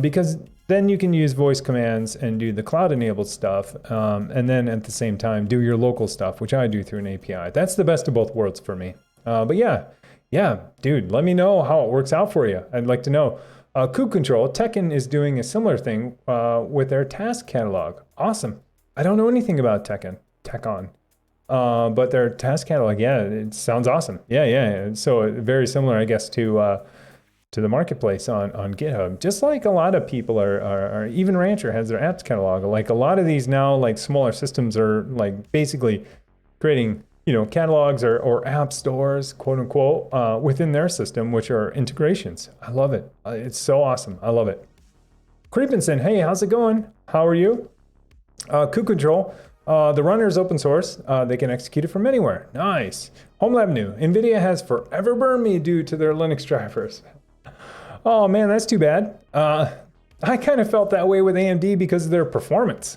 Because then you can use voice commands and do the cloud-enabled stuff, and then at the same time do your local stuff, which I do through an API. That's the best of both worlds for me. But yeah, dude, let me know how it works out for you. I'd like to know. Coup Control, Tekken is doing a similar thing with their task catalog. Awesome. I don't know anything about Tekken, but their task catalog, yeah, it sounds awesome. Yeah. So very similar, I guess, to the marketplace on GitHub. Just like a lot of people are even Rancher has their apps catalog. Like a lot of these now, like smaller systems are like basically creating, catalogs or app stores, quote unquote, within their system, which are integrations. I love it. It's so awesome. I love it. Creepinson, hey, how's it going? How are you? Coup Control, the runner is open source. They can execute it from anywhere. Nice. HomeLab New, NVIDIA has forever burned me due to their Linux drivers. Oh man, that's too bad. I kind of felt that way with AMD because of their performance.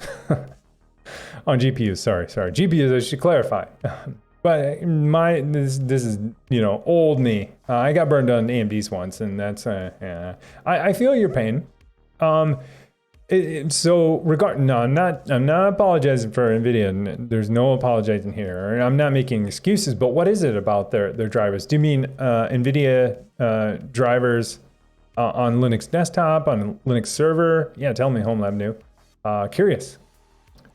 On GPUs, sorry. GPUs, I should clarify. But this is, old me. I got burned on AMD's once, and that's, yeah. I feel your pain. I'm not apologizing for NVIDIA. There's no apologizing here. I'm not making excuses, but what is it about their drivers? Do you mean NVIDIA drivers on Linux desktop, on Linux server? Yeah, tell me, HomeLab New. Curious,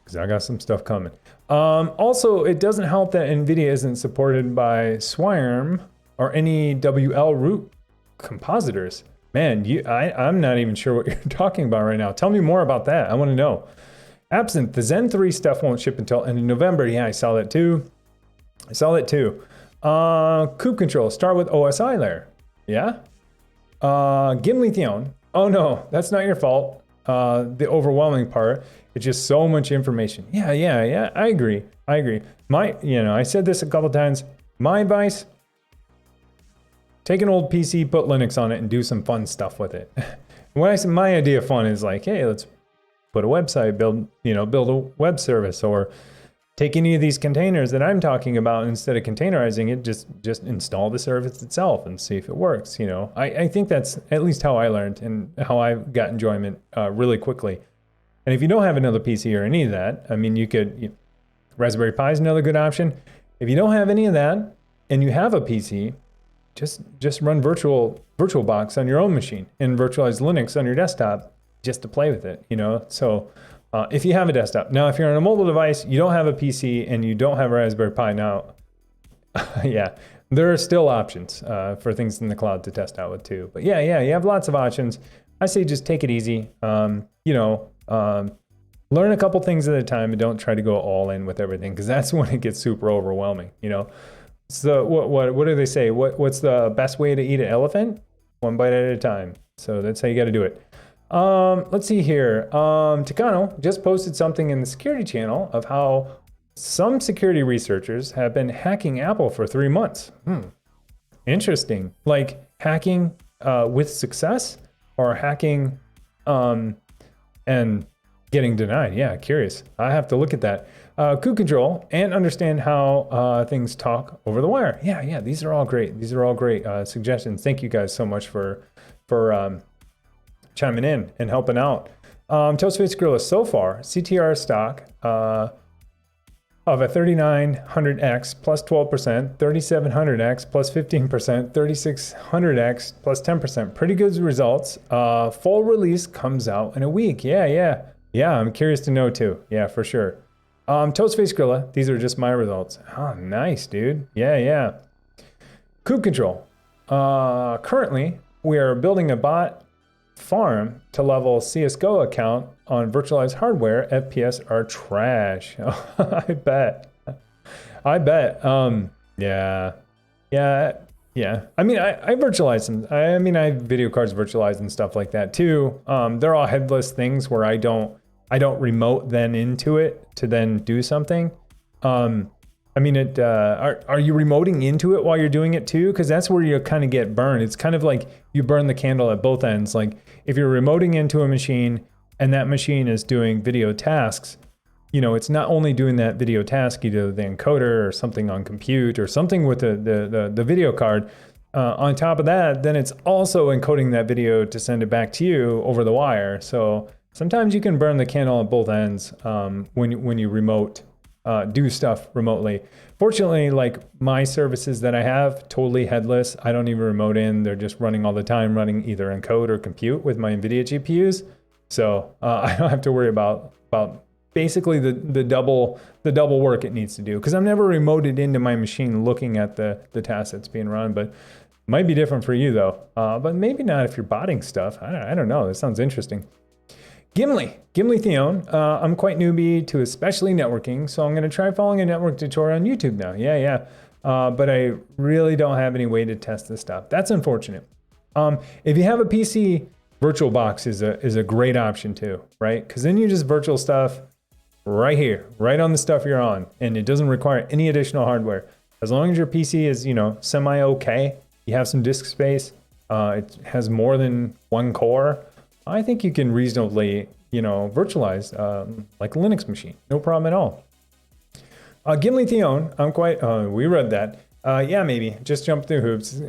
because I got some stuff coming. Also, it doesn't help that NVIDIA isn't supported by SWIRM or any WL root compositors. Man, I'm not even sure what you're talking about right now. Tell me more about that. I want to know. Absent, the Zen 3 stuff won't ship until end of November. Yeah, I saw that too. Kube control, start with OSI layer. Yeah. Gimli Theon. Oh no, that's not your fault. The overwhelming part. It's just so much information. Yeah. I agree. I said this a couple times. My advice, take an old PC, put Linux on it, and do some fun stuff with it. When I say my idea of fun is like, hey, let's put a website, build a web service, or take any of these containers that I'm talking about, and instead of containerizing it, just install the service itself and see if it works. I think that's at least how I learned and how I got enjoyment really quickly. And if you don't have another PC or any of that, I mean, Raspberry Pi is another good option. If you don't have any of that and you have a PC, just run VirtualBox on your own machine and virtualize Linux on your desktop just to play with it, So if you have a desktop. Now, if you're on a mobile device, you don't have a PC and you don't have a Raspberry Pi now, yeah, there are still options for things in the cloud to test out with too. But yeah, you have lots of options. I say just take it easy. Learn a couple things at a time and don't try to go all in with everything, because that's when it gets super overwhelming, So what do they say? What's the best way to eat an elephant? One bite at a time. So that's how you got to do it. Let's see here. Techno just posted something in the security channel of how some security researchers have been hacking Apple for 3 months. Interesting. Like hacking with success, or hacking and getting denied. Yeah, curious. I have to look at that. Kube control and understand how things talk over the wire. Yeah, these are all great. Suggestions. Thank you guys so much for chiming in and helping out. Toastface Gorilla, so far, CTR stock of a 3900X plus 12%, 3700X plus 15%, 3600X plus 10%. Pretty good results. Full release comes out in a week. Yeah, I'm curious to know too. Yeah, for sure. Toastface Gorilla, these are just my results. Oh, nice, dude. Yeah. Kube control. Currently, we are building a bot farm to level CSGO account on virtualized hardware. FPS are trash. I bet. Yeah. I mean, I virtualize them. I have video cards virtualized and stuff like that too. They're all headless things where I don't remote then into it to then do something. Are you remoting into it while you're doing it too? Because that's where you kind of get burned. It's kind of like you burn the candle at both ends. Like if you're remoting into a machine and that machine is doing video tasks, it's not only doing that video task, either the encoder or something on compute or something with the video card. On top of that, then it's also encoding that video to send it back to you over the wire. So sometimes you can burn the candle at both ends when you remote. Do stuff remotely. Fortunately, like my services that I have, totally headless. I don't even remote in. They're just running all the time, running either encode or compute with my NVIDIA GPUs. So I don't have to worry about basically the double work it needs to do, because I'm never remoted into my machine looking at the task that's being run. But might be different for you though. But maybe not if you're botting stuff. I don't know. That sounds interesting. Gimli Theon, I'm quite newbie to especially networking, so I'm going to try following a network tutorial on YouTube now. Yeah. But I really don't have any way to test this stuff. That's unfortunate. If you have a PC, VirtualBox is a great option too, right? Because then you just virtual stuff right here, right on the stuff you're on, and it doesn't require any additional hardware. As long as your PC is, semi-okay, you have some disk space, it has more than one core, I think you can reasonably, virtualize like a Linux machine. No problem at all. Gimli Theon, we read that. Yeah, maybe. Just jump through hoops.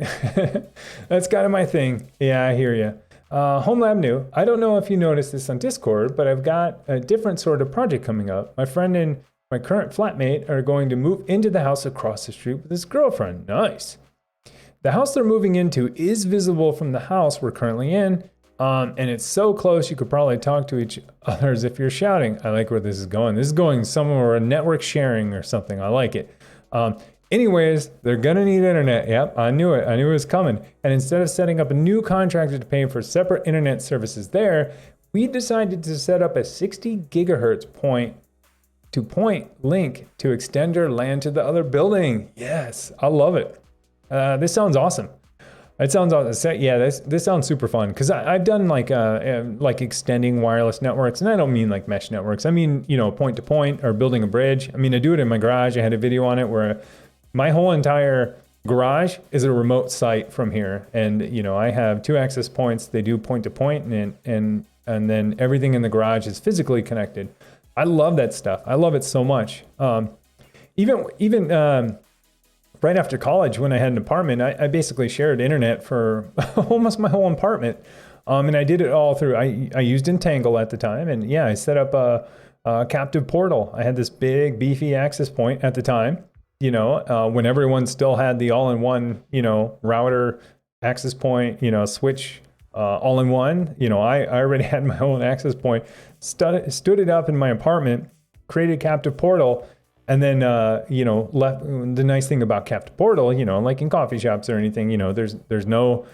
That's kind of my thing. Yeah, I hear you. Home Lab New. I don't know if you noticed this on Discord, but I've got a different sort of project coming up. My friend and my current flatmate are going to move into the house across the street with his girlfriend. Nice. The house they're moving into is visible from the house we're currently in. And it's so close you could probably talk to each other as if you're shouting. I like where this is going. This is going somewhere, a network sharing or something. I like it. Anyways, they're gonna need internet. Yep, I knew it was coming. And instead of setting up a new contractor to pay for separate internet services there, we decided to set up a 60 gigahertz point-to-point link to extend our LAN to the other building. Yes, I love it. This sounds awesome. It sounds awesome. Yeah, this sounds super fun because I've done like extending wireless networks, and I don't mean like mesh networks. I mean, point to point or building a bridge. I mean, I do it in my garage. I had a video on it where my whole entire garage is a remote site from here, and I have 2 access points. They do point to point, and then everything in the garage is physically connected. I love that stuff. I love it so much. Even right after college, when I had an apartment, I basically shared internet for almost my whole apartment. And I did it all through, I used Entangle at the time. And yeah, I set up a captive portal. I had this big, beefy access point at the time, when everyone still had the all-in-one, router, access point, switch, all-in-one. I already had my own access point, stood it up in my apartment, created a captive portal. And then, left. The nice thing about captive portal, like in coffee shops or anything, there's no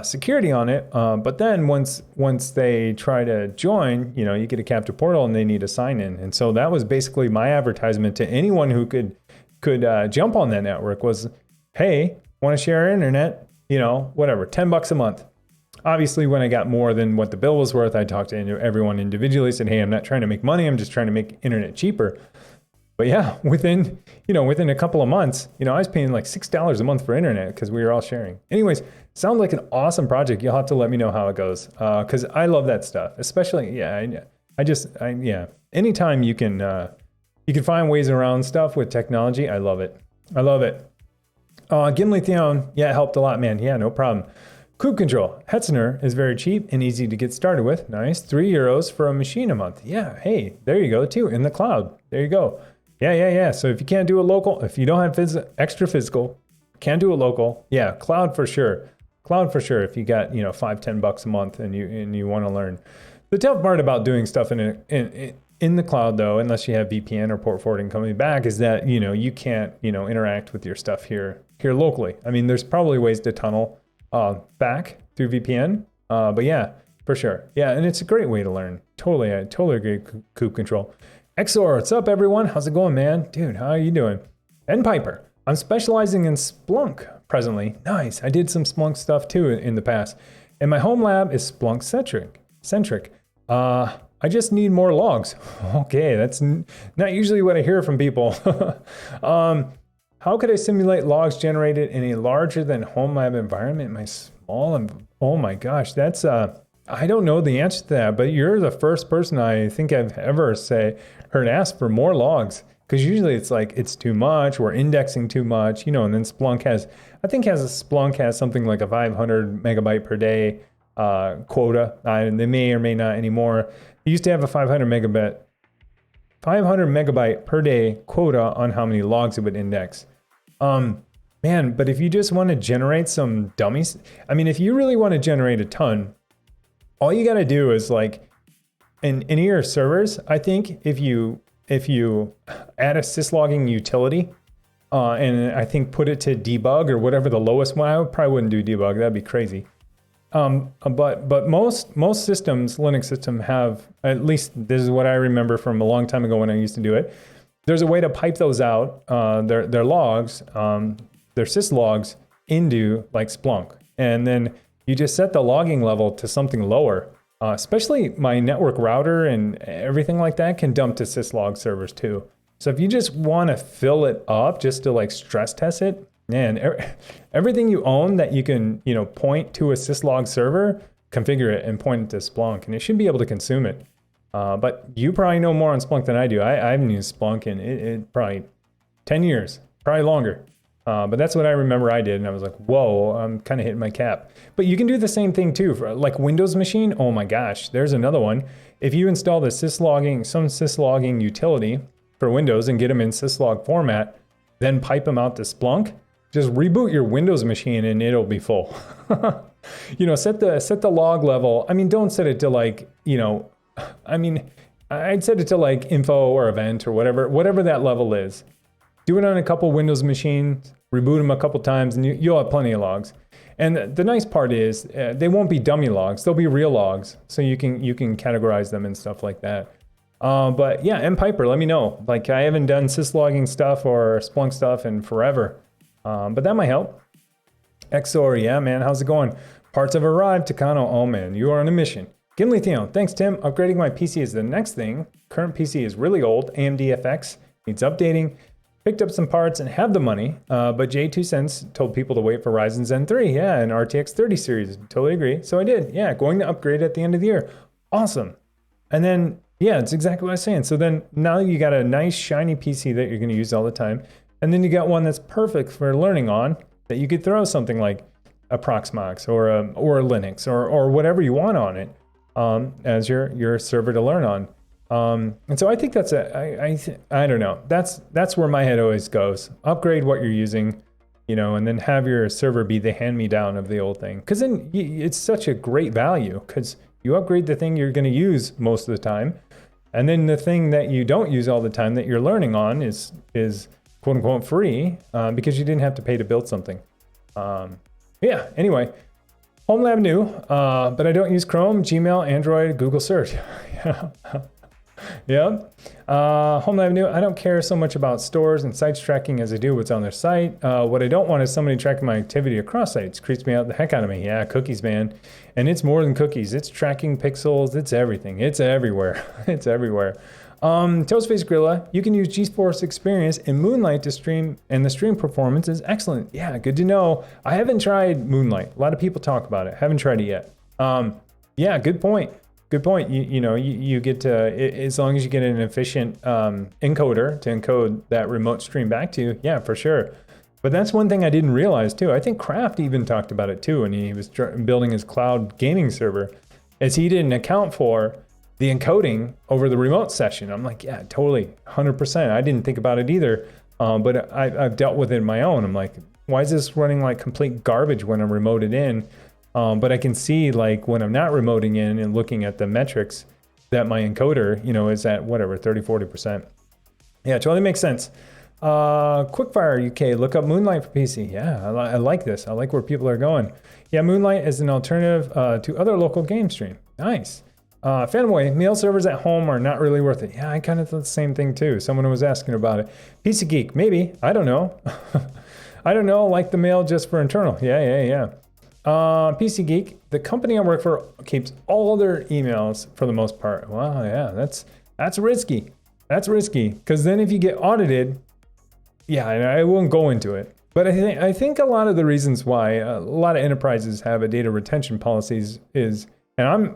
security on it. But then once they try to join, you get a captive portal and they need a sign in. And so that was basically my advertisement to anyone who could jump on that network was, hey, want to share internet? Whatever, $10 a month. Obviously, when I got more than what the bill was worth, I talked to everyone individually, said, hey, I'm not trying to make money. I'm just trying to make internet cheaper. But yeah, within a couple of months, I was paying like $6 a month for internet because we were all sharing. Anyways, sounds like an awesome project. You'll have to let me know how it goes because I love that stuff. Especially, anytime you can find ways around stuff with technology, I love it. I love it. Gimli Theon, yeah, it helped a lot, man. Yeah, no problem. Kube control. Hetzner is very cheap and easy to get started with. Nice. €3 for a machine a month. Yeah, hey, there you go too, in the cloud. There you go. Yeah. So if you can't do it local, if you don't have extra physical, can't do it local, yeah, cloud for sure. Cloud for sure if you got, $5-10 a month and you want to learn. The tough part about doing stuff in the cloud though, unless you have VPN or port forwarding coming back, is that, you can't, interact with your stuff here locally. I mean, there's probably ways to tunnel back through VPN, but yeah, for sure. Yeah, and it's a great way to learn. Totally agree, Kube control. XOR, what's up everyone? How's it going, man? Dude, how are you doing? And Piper, I'm specializing in Splunk presently. Nice, I did some Splunk stuff too in the past. And my home lab is Splunk centric. I just need more logs. Okay, that's not usually what I hear from people. How could I simulate logs generated in a larger than home lab environment? Oh my gosh, that's I don't know the answer to that, but you're the first person I think I've ever heard ask for more logs. Because usually it's like, it's too much, we're indexing too much, and then Splunk has something like a 500 megabyte per day quota. They may or may not anymore. It used to have a 500 megabyte per day quota on how many logs it would index. Man, but if you just want to generate some dummies, if you really want to generate a ton, all you got to do is like in your servers, I think if you add a syslogging utility, and I think put it to debug or whatever the lowest one, I probably wouldn't do debug. That'd be crazy. But most systems, Linux system have, at least this is what I remember from a long time ago when I used to do it. There's a way to pipe those out, their logs, their syslogs into like Splunk. And then you just set the logging level to something lower. Especially my network router and everything like that can dump to syslog servers too. So if you just want to fill it up just to like stress test it, man, everything you own that you can, point to a syslog server, configure it and point it to Splunk, and it should be able to consume it. But you probably know more on Splunk than I do. I haven't used Splunk in it probably 10 years, probably longer. But that's what I remember I did, and I was like, whoa, I'm kind of hitting my cap. But you can do the same thing too, for like Windows machine. Oh my gosh, there's another one. If you install some syslogging utility for Windows and get them in syslog format, then pipe them out to Splunk, just reboot your Windows machine and it'll be full. Set the log level. Don't set it to like, I'd set it to like info or event or whatever that level is. Do it on a couple Windows machines, reboot them a couple times, and you'll have plenty of logs. And the nice part is they won't be dummy logs. They'll be real logs. So you can categorize them and stuff like that. But yeah, M Piper, let me know. Like I haven't done syslogging stuff or Splunk stuff in forever. But that might help. XOR, yeah, man, how's it going? Parts have arrived, Takano. Oh man, you are on a mission. Gimli Theo, thanks Tim. Upgrading my PC is the next thing. Current PC is really old. AMD FX needs updating. Picked up some parts and have the money, but J2 told people to wait for Ryzen Zen 3. Yeah, and RTX 30 series. Totally agree. So I did. Yeah, going to upgrade at the end of the year. Awesome. And then, yeah, it's exactly what I was saying. So then now you got a nice shiny PC that you're going to use all the time. And then you got one that's perfect for learning on that you could throw something like a Proxmox or a Linux or whatever you want on it as your server to learn on. And so I think that's I don't know. That's where my head always goes. Upgrade what you're using, and then have your server be the hand-me-down of the old thing. Because then it's such a great value because you upgrade the thing you're going to use most of the time. And then the thing that you don't use all the time that you're learning on is quote unquote free because you didn't have to pay to build something. Yeah, anyway, HomeLab new, but I don't use Chrome, Gmail, Android, Google search. Yeah. Yeah. HomeLab new. I don't care so much about stores and sites tracking as I do what's on their site. What I don't want is somebody tracking my activity across sites. Creeps me out the heck out of me. Yeah, cookies, man. And it's more than cookies. It's tracking pixels. It's everything. It's everywhere. It's everywhere. Toastface Gorilla, you can use GeForce Experience in Moonlight to stream, and the stream performance is excellent. Yeah, good to know. I haven't tried Moonlight. A lot of people talk about it. Haven't tried it yet. Yeah, good point. Good point. You get to, as long as you get an efficient encoder to encode that remote stream back to you, yeah, for sure. But that's one thing I didn't realize too. I think Kraft even talked about it too when he was building his cloud gaming server, as he didn't account for the encoding over the remote session. I'm like, yeah, totally, 100%. I didn't think about it either, but I've dealt with it in my own. I'm like, why is this running like complete garbage when I'm remoted in? But I can see like when I'm not remoting in and looking at the metrics that my encoder, is at whatever, 30, 40%. Yeah, it totally makes sense. Quickfire UK, look up Moonlight for PC. Yeah, I like this. I like where people are going. Yeah, Moonlight is an alternative to other local game stream. Nice. Fanway, mail servers at home are not really worth it. Yeah, I kind of thought the same thing too. Someone was asking about it. PC Geek, maybe. I don't know. I don't know, like the mail just for internal. Yeah. PC Geek, the company I work for keeps all their emails for the most part. Wow, yeah, that's risky. That's risky because then if you get audited, yeah, I won't go into it. But I think a lot of the reasons why a lot of enterprises have a data retention policies is, and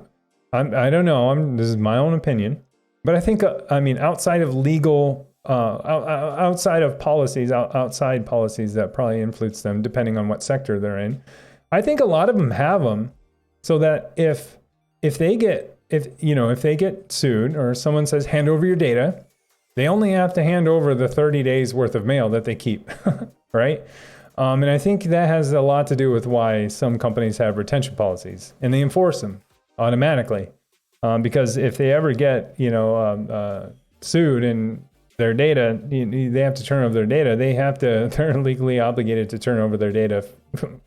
I don't know, this is my own opinion, but I think outside of legal, outside policies that probably influence them depending on what sector they're in. I think a lot of them have them so that if they get sued or someone says hand over your data, they only have to hand over the 30 days worth of mail that they keep, right? And I think that has a lot to do with why some companies have retention policies and they enforce them automatically. Because if they ever get sued and their data, they have to turn over their data. They're legally obligated to turn over their data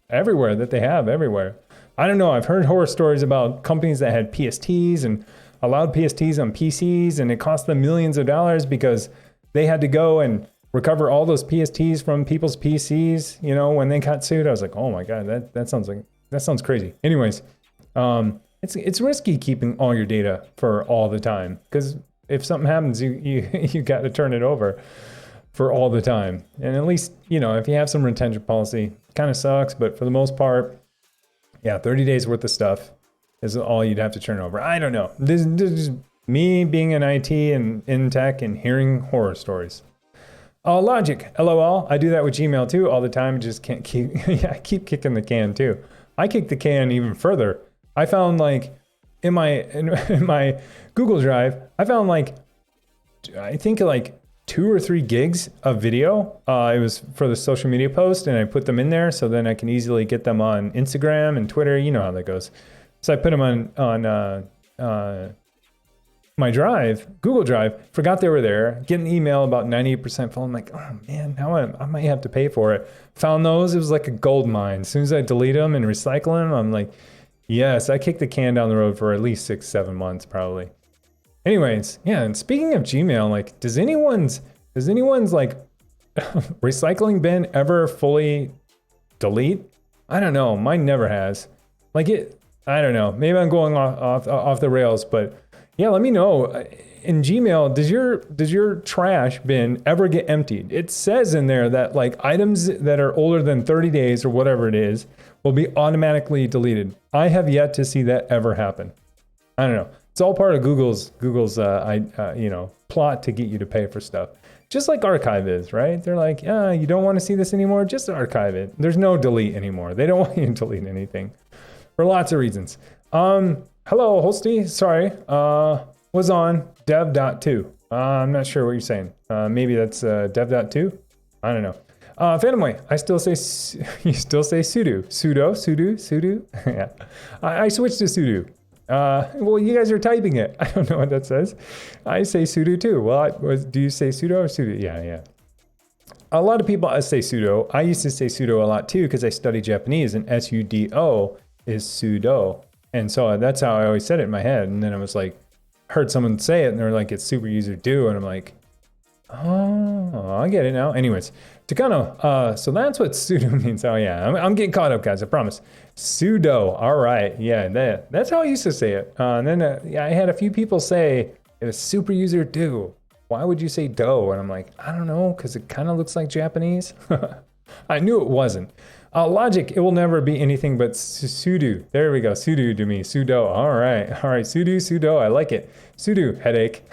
everywhere that they have everywhere. I don't know. I've heard horror stories about companies that had PSTs and allowed PSTs on PCs, and it cost them millions of dollars because they had to go and recover all those PSTs from people's PCs. When they got sued, I was like, oh my god, that sounds crazy. Anyways, it's risky keeping all your data for all the time because if something happens, you got to turn it over for all the time. And at least, if you have some retention policy, kind of sucks, but for the most part, yeah, 30 days worth of stuff is all you'd have to turn over. I don't know. This is me being in IT and in tech and hearing horror stories. Logic, LOL. I do that with Gmail too all the time. Just can't I keep kicking the can too. I kick the can even further. I found like in my Google Drive, I found I think 2 or 3 gigs of video. It was for the social media post, and I put them in there so then I can easily get them on Instagram and Twitter. You know how that goes. So I put them on my drive, Google Drive, forgot they were there, get an email about 98% full. I'm like, oh man, now I might have to pay for it. Found those, it was like a gold mine. As soon as I delete them and recycle them, I'm like, yes, I kicked the can down the road for at least 6-7 months probably. Anyways, yeah, and speaking of Gmail, like, does anyone's like recycling bin ever fully delete? I don't know, mine never has. Like I don't know, maybe I'm going off the rails, but yeah, let me know. In Gmail, does your trash bin ever get emptied? It says in there that like items that are older than 30 days or whatever it is will be automatically deleted. I have yet to see that ever happen. I don't know. It's all part of Google's plot to get you to pay for stuff. Just like archive is, right? They're like, you don't want to see this anymore? Just archive it. There's no delete anymore. They don't want you to delete anything for lots of reasons. Hello, Holsty. Sorry. Was on dev.2. I'm not sure what you're saying. Maybe that's dev.2. I don't know. Phantom Way, you still say sudo. Yeah. I switched to sudo. Well, you guys are typing it. I don't know what that says. I say sudo too. Well, do you say sudo or sudo? Yeah. A lot of people say sudo. I used to say sudo a lot too because I study Japanese, and sudo is sudo. And so that's how I always said it in my head. And then I was like, heard someone say it and they're like, it's super user do. And I'm like, oh, I get it now. Anyways, Takano, so that's what sudo means. Oh yeah, I'm getting caught up, guys, I promise. Sudo, all right, yeah, that's how I used to say it. And then I had a few people say it was super user do. Why would you say do? And I'm like, I don't know, because it kind of looks like Japanese. I knew it wasn't. Logic, it will never be anything but sudo. There we go, sudo to me, sudo. All right, sudo, I like it. Sudo, headache.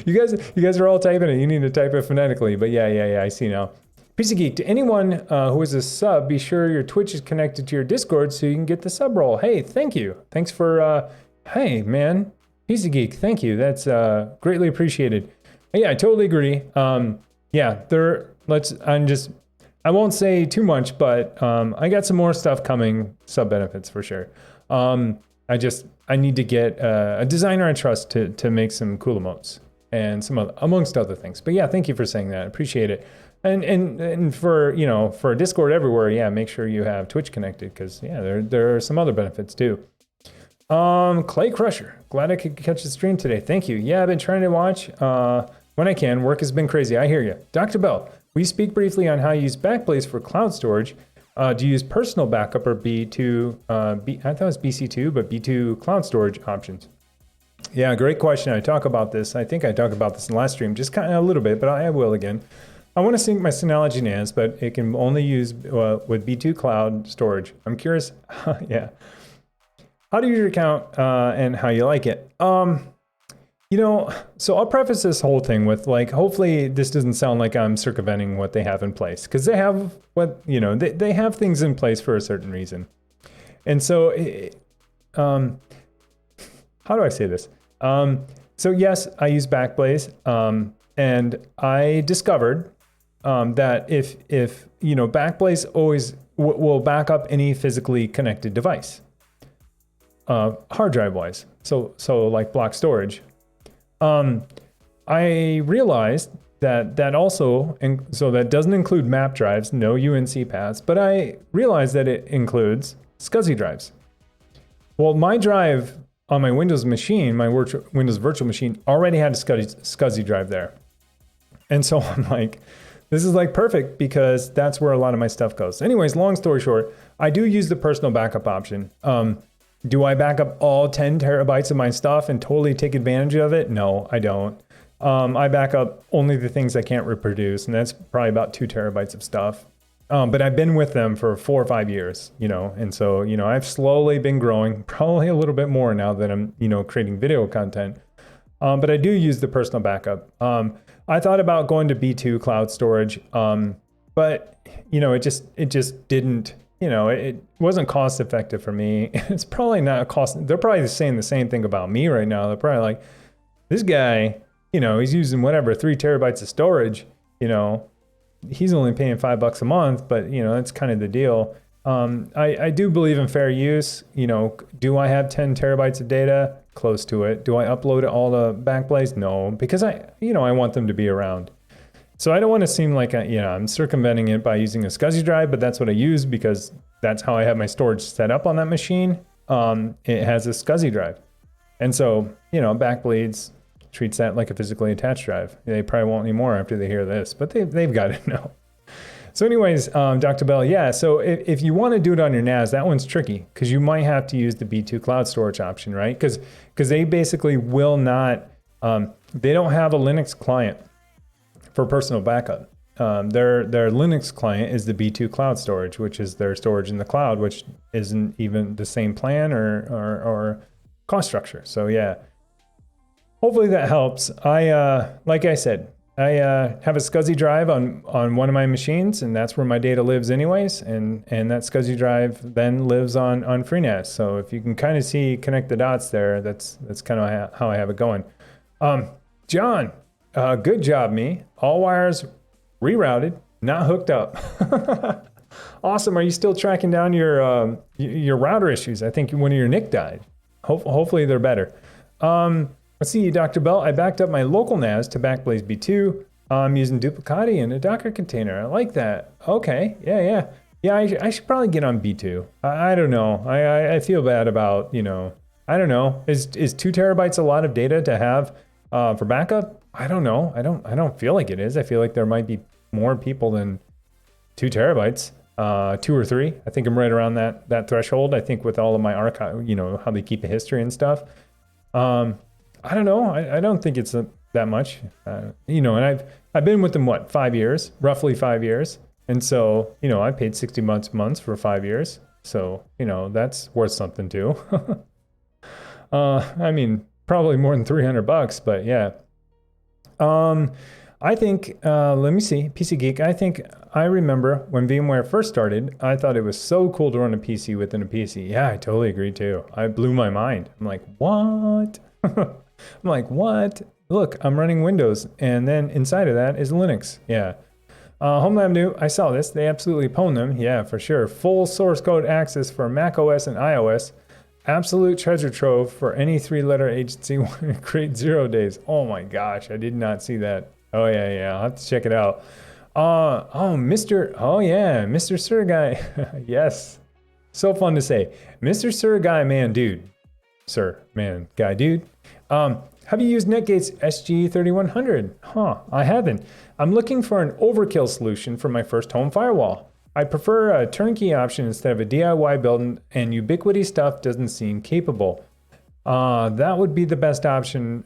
You guys are all typing it. You need to type it phonetically, but yeah, I see now. PC Geek, to anyone who is a sub, be sure your Twitch is connected to your Discord so you can get the sub roll. Hey, thank you. Thanks for, hey, man. PC Geek, thank you. That's greatly appreciated. Yeah, I totally agree. I won't say too much, but I got some more stuff coming, sub benefits for sure. I need to get a designer I trust to make some cool emotes and some other, amongst other things. But yeah, thank you for saying that. I appreciate it. And for, for Discord everywhere, yeah, make sure you have Twitch connected because yeah, there are some other benefits too. Clay Crusher, glad I could catch the stream today. Thank you. Yeah, I've been trying to watch when I can. Work has been crazy. I hear you. Dr. Bell, will you speak briefly on how you use Backblaze for cloud storage? Do you use personal backup or B2, I thought it was BC2, but B2 cloud storage options? Yeah, great question. I think I talked about this in the last stream, just kind of a little bit, but I will again. I want to sync my Synology NAS, but it can only use with B2 cloud storage. I'm curious, yeah. How to use your account and how you like it. So I'll preface this whole thing with like, hopefully this doesn't sound like I'm circumventing what they have in place, because they have they have things in place for a certain reason. And so, how do I say this? So yes, I use Backblaze, and I discovered that if Backblaze always will back up any physically connected device, hard drive wise. So like block storage. I realized that also, and so that doesn't include map drives, no UNC paths, but I realized that it includes SCSI drives. Well, my drive on my Windows machine, my Windows virtual machine, already had a SCSI drive there. And so I'm like, this is like perfect because that's where a lot of my stuff goes. Anyways, long story short, I do use the personal backup option. Do I back up all 10 terabytes of my stuff and totally take advantage of it? No, I don't. I back up only the things I can't reproduce, and that's probably about 2 terabytes of stuff. But I've been with them for 4 or 5 years, and so, I've slowly been growing, probably a little bit more now that I'm, creating video content. But I do use the personal backup. I thought about going to B2 cloud storage, but, it just didn't. It wasn't cost effective for me. It's probably not a cost. They're probably saying the same thing about me right now. They're probably like, this guy, he's using whatever, 3 terabytes of storage, he's only paying $5 a month, but that's kind of the deal. I do believe in fair use. Do I have 10 terabytes of data? close to it. Do I upload it all to Backblaze? No, because I want them to be around. So I don't want to seem like I'm circumventing it by using a SCSI drive, but that's what I use because that's how I have my storage set up on that machine. It has a SCSI drive. And so, Backblaze treats that like a physically attached drive. They probably won't anymore after they hear this, but they've got it now. So anyways, Dr. Bell, yeah, so if you want to do it on your NAS, that one's tricky because you might have to use the B2 cloud storage option, right? Because they basically will not, they don't have a Linux client for personal backup. Their Linux client is the B2 cloud storage, which is their storage in the cloud, which isn't even the same plan or cost structure. So yeah, hopefully that helps. Like I said, I have a SCSI drive on one of my machines, and that's where my data lives anyways. And that SCSI drive then lives on FreeNAS. So if you can kind of connect the dots there, that's kind of how I have it going. John, good job, me. All wires rerouted, not hooked up. Awesome. Are you still tracking down your router issues? I think one of your NIC died. Hopefully they're better. Let's see, Dr. Bell, I backed up my local NAS to Backblaze B2. I'm using Duplicati and a Docker container. I like that. Okay, yeah. I should probably get on B2. I don't know. I feel bad about, I don't know. Is 2 terabytes a lot of data to have for backup? I don't know. I don't feel like it is. I feel like there might be more people than 2 terabytes, 2 or 3. I think I'm right around that threshold. I think with all of my archive, how they keep a history and stuff. I don't know. I don't think it's that much, and I've been with them, 5 years, roughly 5 years. And so, I paid 60 months for 5 years. So, that's worth something too. I mean, probably more than $300, but yeah. I think, let me see, PC Geek, I remember when VMware first started, I thought it was so cool to run a PC within a PC. Yeah, I totally agree too. I blew my mind. I'm like, what? I'm like, what? Look, I'm running Windows, and then inside of that is Linux. Yeah. HomeLab New, I saw this. They absolutely pwned them. Yeah, for sure. Full source code access for Mac OS and iOS. Absolute treasure trove for any 3-letter agency wanting to create 0 days. Oh my gosh, I did not see that. Oh yeah, I'll have to check it out. Mr. Sir Guy. Yes. So fun to say. Mr. Sir Guy, man, dude. Sir, man, guy, dude. Have you used Netgate's SG3100? I haven't. I'm looking for an overkill solution for my first home firewall. I prefer a turnkey option instead of a DIY build, and Ubiquiti stuff doesn't seem capable. That would be the best option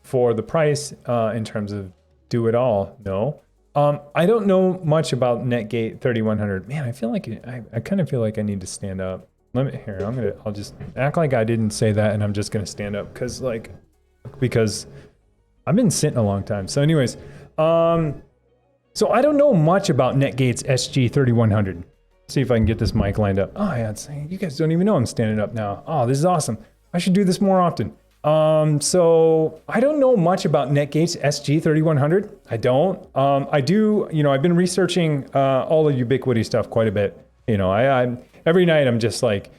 for the price in terms of do it all. No. I don't know much about Netgate 3100. Man, I feel like I kind of feel like I need to stand up. I'll just act like I didn't say that, and I'm just gonna stand up because I've been sitting a long time. So anyways, so I don't know much about Netgate's SG3100. See if I can get this mic lined up. Oh yeah, you guys don't even know I'm standing up now. Oh, this is awesome. I should do this more often. So I don't know much about Netgate's SG3100. I don't. I do. I've been researching all the Ubiquiti stuff quite a bit. I every night I'm just like,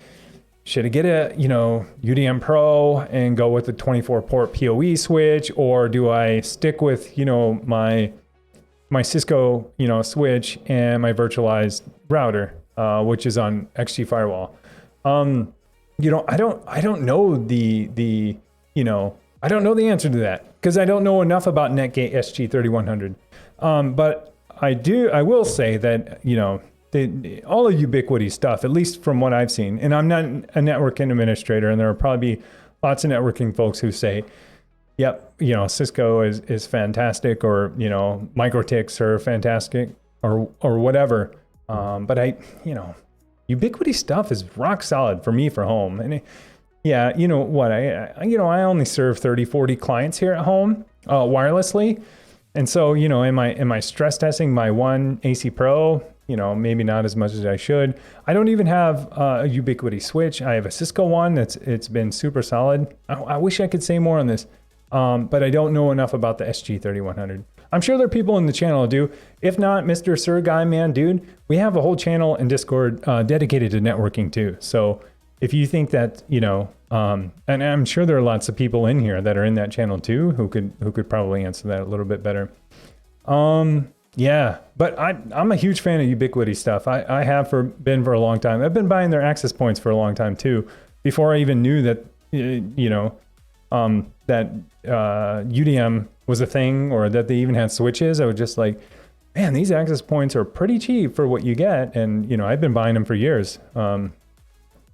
should I get a, UDM Pro and go with the 24 port PoE switch, or do I stick with, my Cisco, switch and my virtualized router, which is on XG Firewall. I don't know the I don't know the answer to that because I don't know enough about Netgate SG3100. But I will say that, all of Ubiquiti stuff, at least from what I've seen, and I'm not a networking administrator, and there will probably be lots of networking folks who say, yep, Cisco is fantastic, or, MikroTiks are fantastic, or whatever. But Ubiquiti stuff is rock solid for me for home. And I only serve 30, 40 clients here at home, wirelessly. And so, am I stress testing my one AC Pro? Maybe not as much as I should. I don't even have a Ubiquiti switch. I have a Cisco one it's been super solid. I wish I could say more on this, but I don't know enough about the SG3100. I'm sure there are people in the channel who do. If not, Mr. Sir Guy, man, dude, we have a whole channel in Discord dedicated to networking too. So, if you think that, and I'm sure there are lots of people in here that are in that channel too, who could probably answer that a little bit better. Yeah, but I'm a huge fan of Ubiquiti stuff. I have been for a long time. I've been buying their access points for a long time too, before I even knew that, that UDM was a thing, or that they even had switches. I was just like, man, these access points are pretty cheap for what you get. And, I've been buying them for years.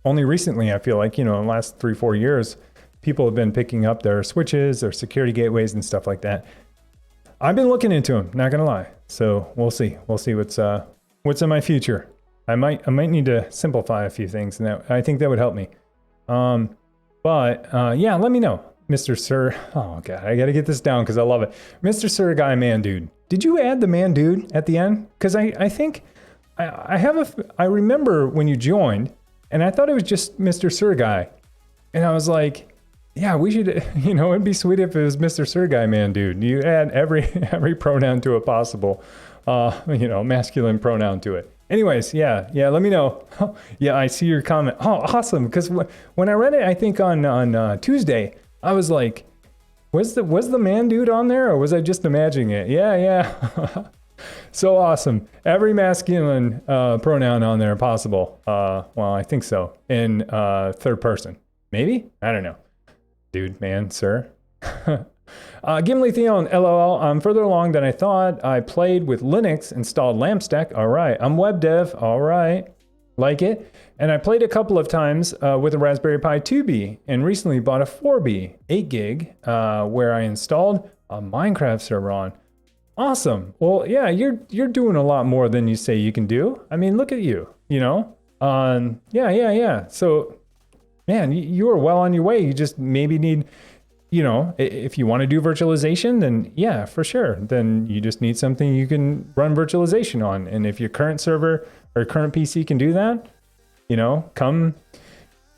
Only recently, I feel like, in the last 3-4 years, people have been picking up their switches, their security gateways and stuff like that. I've been looking into them, not gonna lie. So we'll see. We'll see what's in my future. I might need to simplify a few things, and I think that would help me. Yeah, let me know, Mr. Sir. Oh God, I gotta get this down because I love it, Mr. Sir Guy Man Dude. Did you add the man dude at the end? Because I think I remember when you joined, and I thought it was just Mr. Sir Guy, and I was like, yeah, we should, it'd be sweet if it was Mr. Sir Guy Man Dude. You add every pronoun to it possible, masculine pronoun to it. Anyways, yeah, let me know. Yeah, I see your comment. Oh, awesome. Because when I read it, I think on Tuesday, I was like, was the man dude on there, or was I just imagining it? Yeah. So awesome. Every masculine pronoun on there possible. Well, I think so. In third person. Maybe? I don't know. Dude, man, sir. Gimli Theon, LOL. I'm further along than I thought. I played with Linux, installed LampStack. All right. I'm web dev. All right. Like it. And I played a couple of times with a Raspberry Pi 2B, and recently bought a 4B, 8 gig, where I installed a Minecraft server on. Awesome. Well, yeah, you're doing a lot more than you say you can do. I mean, look at you, Yeah. So, man, you are well on your way. You just maybe need, if you want to do virtualization, then yeah, for sure. Then you just need something you can run virtualization on. And if your current server or current PC can do that, come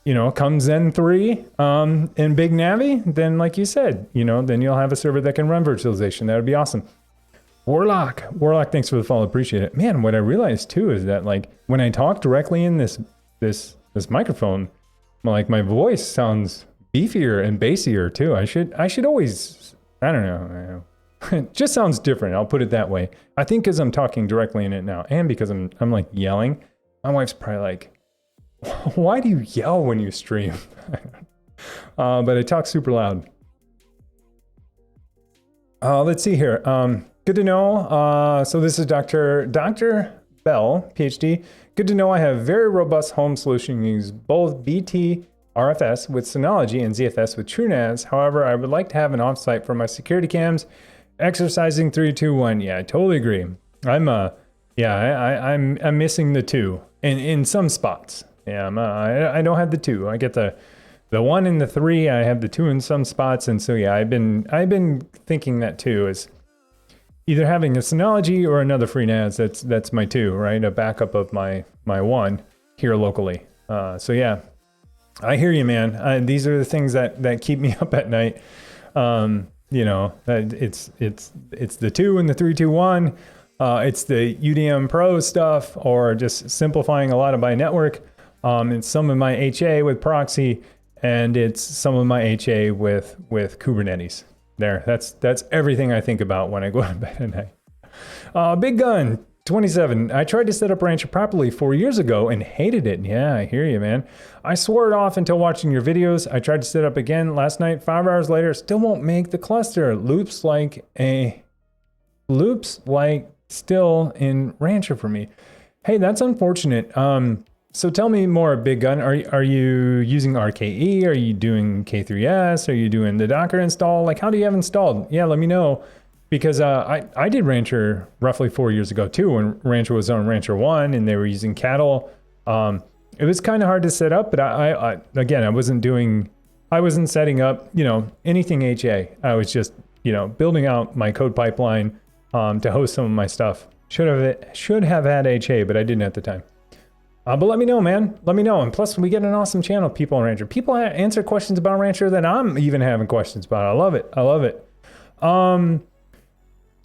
Zen 3 in Big Navi, then like you said, then you'll have a server that can run virtualization. That would be awesome. Warlock, thanks for the follow. Appreciate it. Man, what I realized too is that like when I talk directly in this microphone, like my voice sounds beefier and bassier too. I should always, I don't know. It just sounds different. I'll put it that way. I think because I'm talking directly in it now, and because I'm like yelling. My wife's probably like, why do you yell when you stream? But I talk super loud. Let's see here. Good to know. So this is Dr. Bell, PhD. Good to know I have very robust home solution. Use both BT ReFS with Synology and ZFS with TrueNAS. However, I would like to have an offsite for my security cams. Exercising 3, 2, 1. Yeah, I totally agree. I'm missing the 2 in some spots. Yeah, I don't have the 2. I get the 1 and the 3. I have the 2 in some spots, and so yeah, I've been thinking that too is either having a Synology or another FreeNAS. That's my 2, right? A backup of my 1 here locally. So yeah, I hear you, man. These are the things that keep me up at night. It's the 2 and the 3, 2, 1. It's the UDM Pro stuff, or just simplifying a lot of my network. It's some of my HA with proxy, and it's some of my HA with Kubernetes. There, that's everything I think about when I go to bed at night. Big Gun 27. I tried to set up Rancher properly 4 years ago and hated it. Yeah, I hear you, man. I swore it off until watching your videos. I tried to set up again last night. 5 hours later, still won't make the cluster. Loops like still in Rancher for me. Hey, that's unfortunate. So tell me more, Big Gun. Are you using RKE? Are you doing K3S? Are you doing the Docker install? Like, how do you have installed? Yeah, let me know. Because I did Rancher roughly 4 years ago too, when Rancher was on Rancher 1 and they were using cattle. It was kind of hard to set up, but I wasn't setting up, anything HA. I was just, building out my code pipeline to host some of my stuff. Should have had HA, but I didn't at the time. But let me know, man. Let me know. And plus, we get an awesome channel of people on Rancher. People answer questions about Rancher that I'm even having questions about. I love it.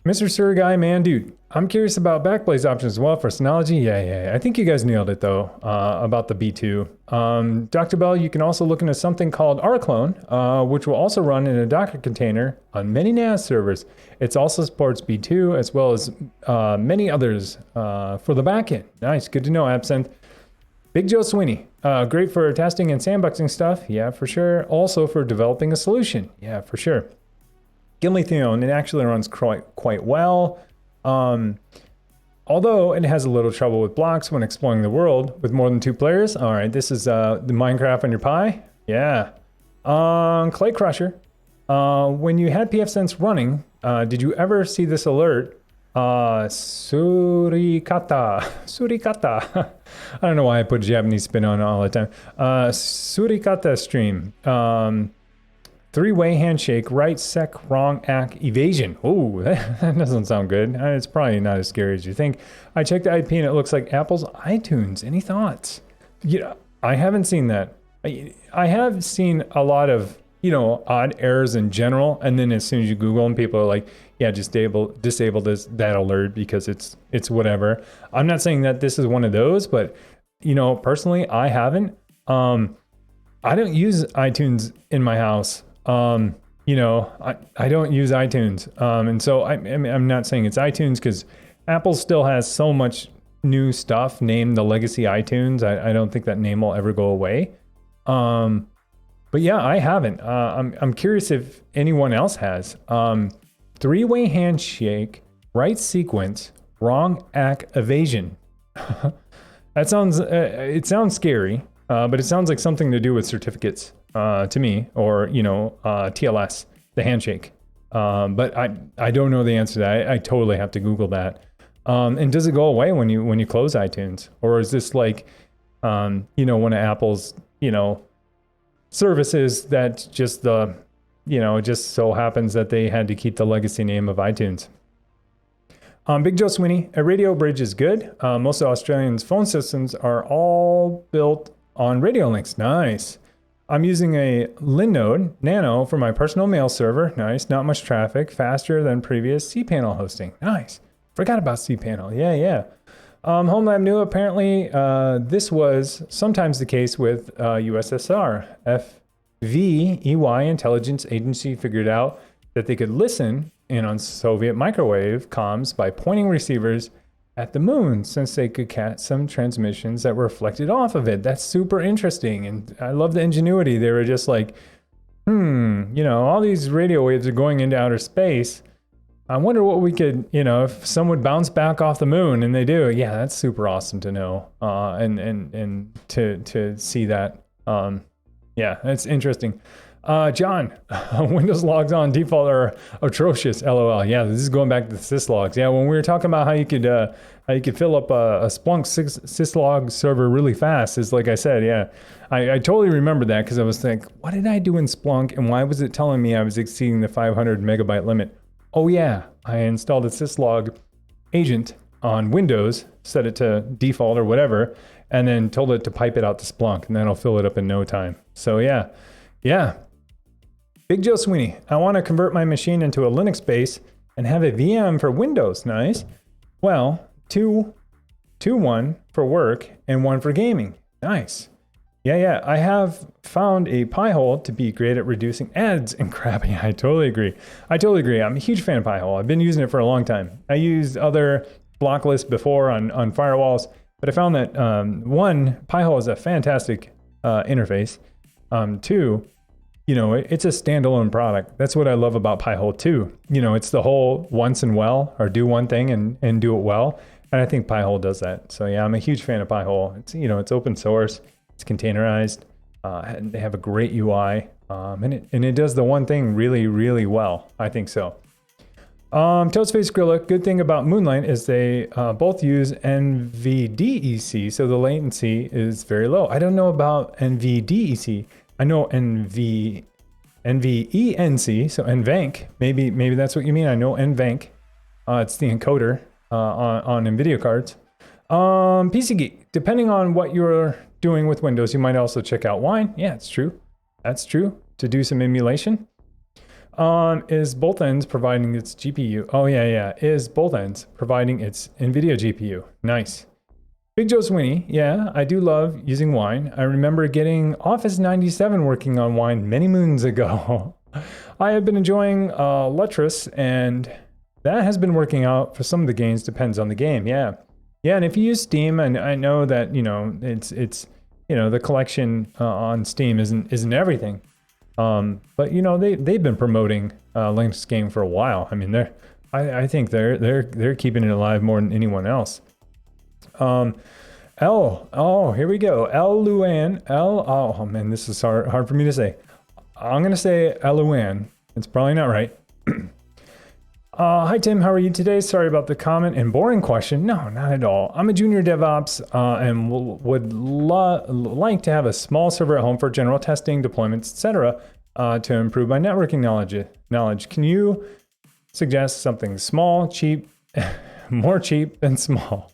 Mr. Sir Guy, man, dude, I'm curious about backblaze options as well for Synology. Yeah. I think you guys nailed it though, about the B2. Dr. Bell, you can also look into something called rclone, which will also run in a Docker container on many NAS servers. It also supports B2 as well as many others for the backend. Nice, good to know, Absinthe. Big Joe Sweeney, great for testing and sandboxing stuff. Yeah, for sure. Also for developing a solution. Yeah, for sure. Gimli Theon, it actually runs quite well. Although it has a little trouble with blocks when exploring the world with more than 2 players. All right, this is the Minecraft on your Pi. Yeah. Clay Crusher. When you had pfSense running, did you ever see this alert? Surikata. I don't know why I put Japanese spin on it all the time. Surikata stream. 3-way handshake, right sec, wrong ack, evasion. Oh, that doesn't sound good. It's probably not as scary as you think. I checked the IP and it looks like Apple's iTunes. Any thoughts? Yeah, I haven't seen that. I have seen a lot of, odd errors in general. And then as soon as you Google them, people are like, yeah, just disable that alert because it's whatever. I'm not saying that this is one of those, but personally, I haven't. I don't use iTunes in my house. I don't use iTunes. And so I'm not saying it's iTunes because Apple still has so much new stuff named the legacy iTunes. I don't think that name will ever go away. But yeah, I haven't. I'm curious if anyone else has. 3-way handshake, right sequence, wrong ack, evasion. That sounds, it sounds scary, but it sounds like something to do with certificates. To me, or TLS, the handshake. But I don't know the answer to that. I totally have to Google that. And does it go away when you close iTunes, or is this like one of Apple's services that just it just so happens that they had to keep the legacy name of iTunes? Big Joe Sweeney, a radio bridge is good. Most of Australians' phone systems are all built on radio links. Nice. I'm using a Linode Nano for my personal mail server. Nice, not much traffic, faster than previous cPanel hosting. Nice, forgot about cPanel. Yeah. HomeLab New, apparently this was sometimes the case with USSR. FVEY Intelligence Agency figured out that they could listen in on Soviet microwave comms by pointing receivers at the moon, since they could catch some transmissions that were reflected off of it. That's super interesting. And I love the ingenuity. They were just like, all these radio waves are going into outer space. I wonder what we could, if some would bounce back off the moon, and they do. Yeah, that's super awesome to know. And to see that. Yeah, that's interesting. John, Windows logs on default are atrocious. LOL. Yeah, this is going back to the syslogs. Yeah, when we were talking about how you could fill up a Splunk syslog server really fast, is like I said. Yeah, I totally remember that because I was thinking, what did I do in Splunk, and why was it telling me I was exceeding the 500 megabyte limit? Oh yeah, I installed a syslog agent on Windows, set it to default or whatever, and then told it to pipe it out to Splunk, and that'll fill it up in no time. So yeah. Big Joe Sweeney, I want to convert my machine into a Linux base and have a VM for Windows. Nice. Well, one for work and one for gaming. Nice. Yeah. I have found a Pi-hole to be great at reducing ads and crap. Yeah, I totally agree. I'm a huge fan of Pi-hole. I've been using it for a long time. I used other block lists before on firewalls, but I found that one, Pi-hole is a fantastic interface. Two, it's a standalone product. That's what I love about Pi-hole too. It's the whole once and well, or do one thing and do it well. And I think Pi-hole does that. So yeah, I'm a huge fan of Pi-hole. It's, it's open source, it's containerized, and they have a great UI, and it does the one thing really, really well. I think so. Toastface Grilla, good thing about Moonlight is they both use NVDEC, so the latency is very low. I don't know about NVDEC. I know NVENC, so NVENC. Maybe that's what you mean. I know NVENC. It's the encoder on NVIDIA cards. PC Geek, depending on what you're doing with Windows, you might also check out Wine. Yeah, it's true. That's true. To do some emulation. Is both ends providing its GPU? Oh yeah. Is both ends providing its NVIDIA GPU? Nice. Big Joe Sweeney, yeah, I do love using Wine. I remember getting Office 97 working on Wine many moons ago. I have been enjoying Lutris, and that has been working out for some of the games. Depends on the game, yeah. Yeah, and if you use Steam, and I know that, it's the collection on Steam isn't everything. But they've been promoting Link's game for a while. I mean, I think they're keeping it alive more than anyone else. Here we go. Oh man, this is hard for me to say. I'm gonna say Luan. It's probably not right. Hi Tim, how are you today? Sorry about the comment and boring question. No, not at all. I'm a junior DevOps and would like to have a small server at home for general testing, deployments, etc. To improve my networking knowledge. Can you suggest something small, cheap, more cheap than small?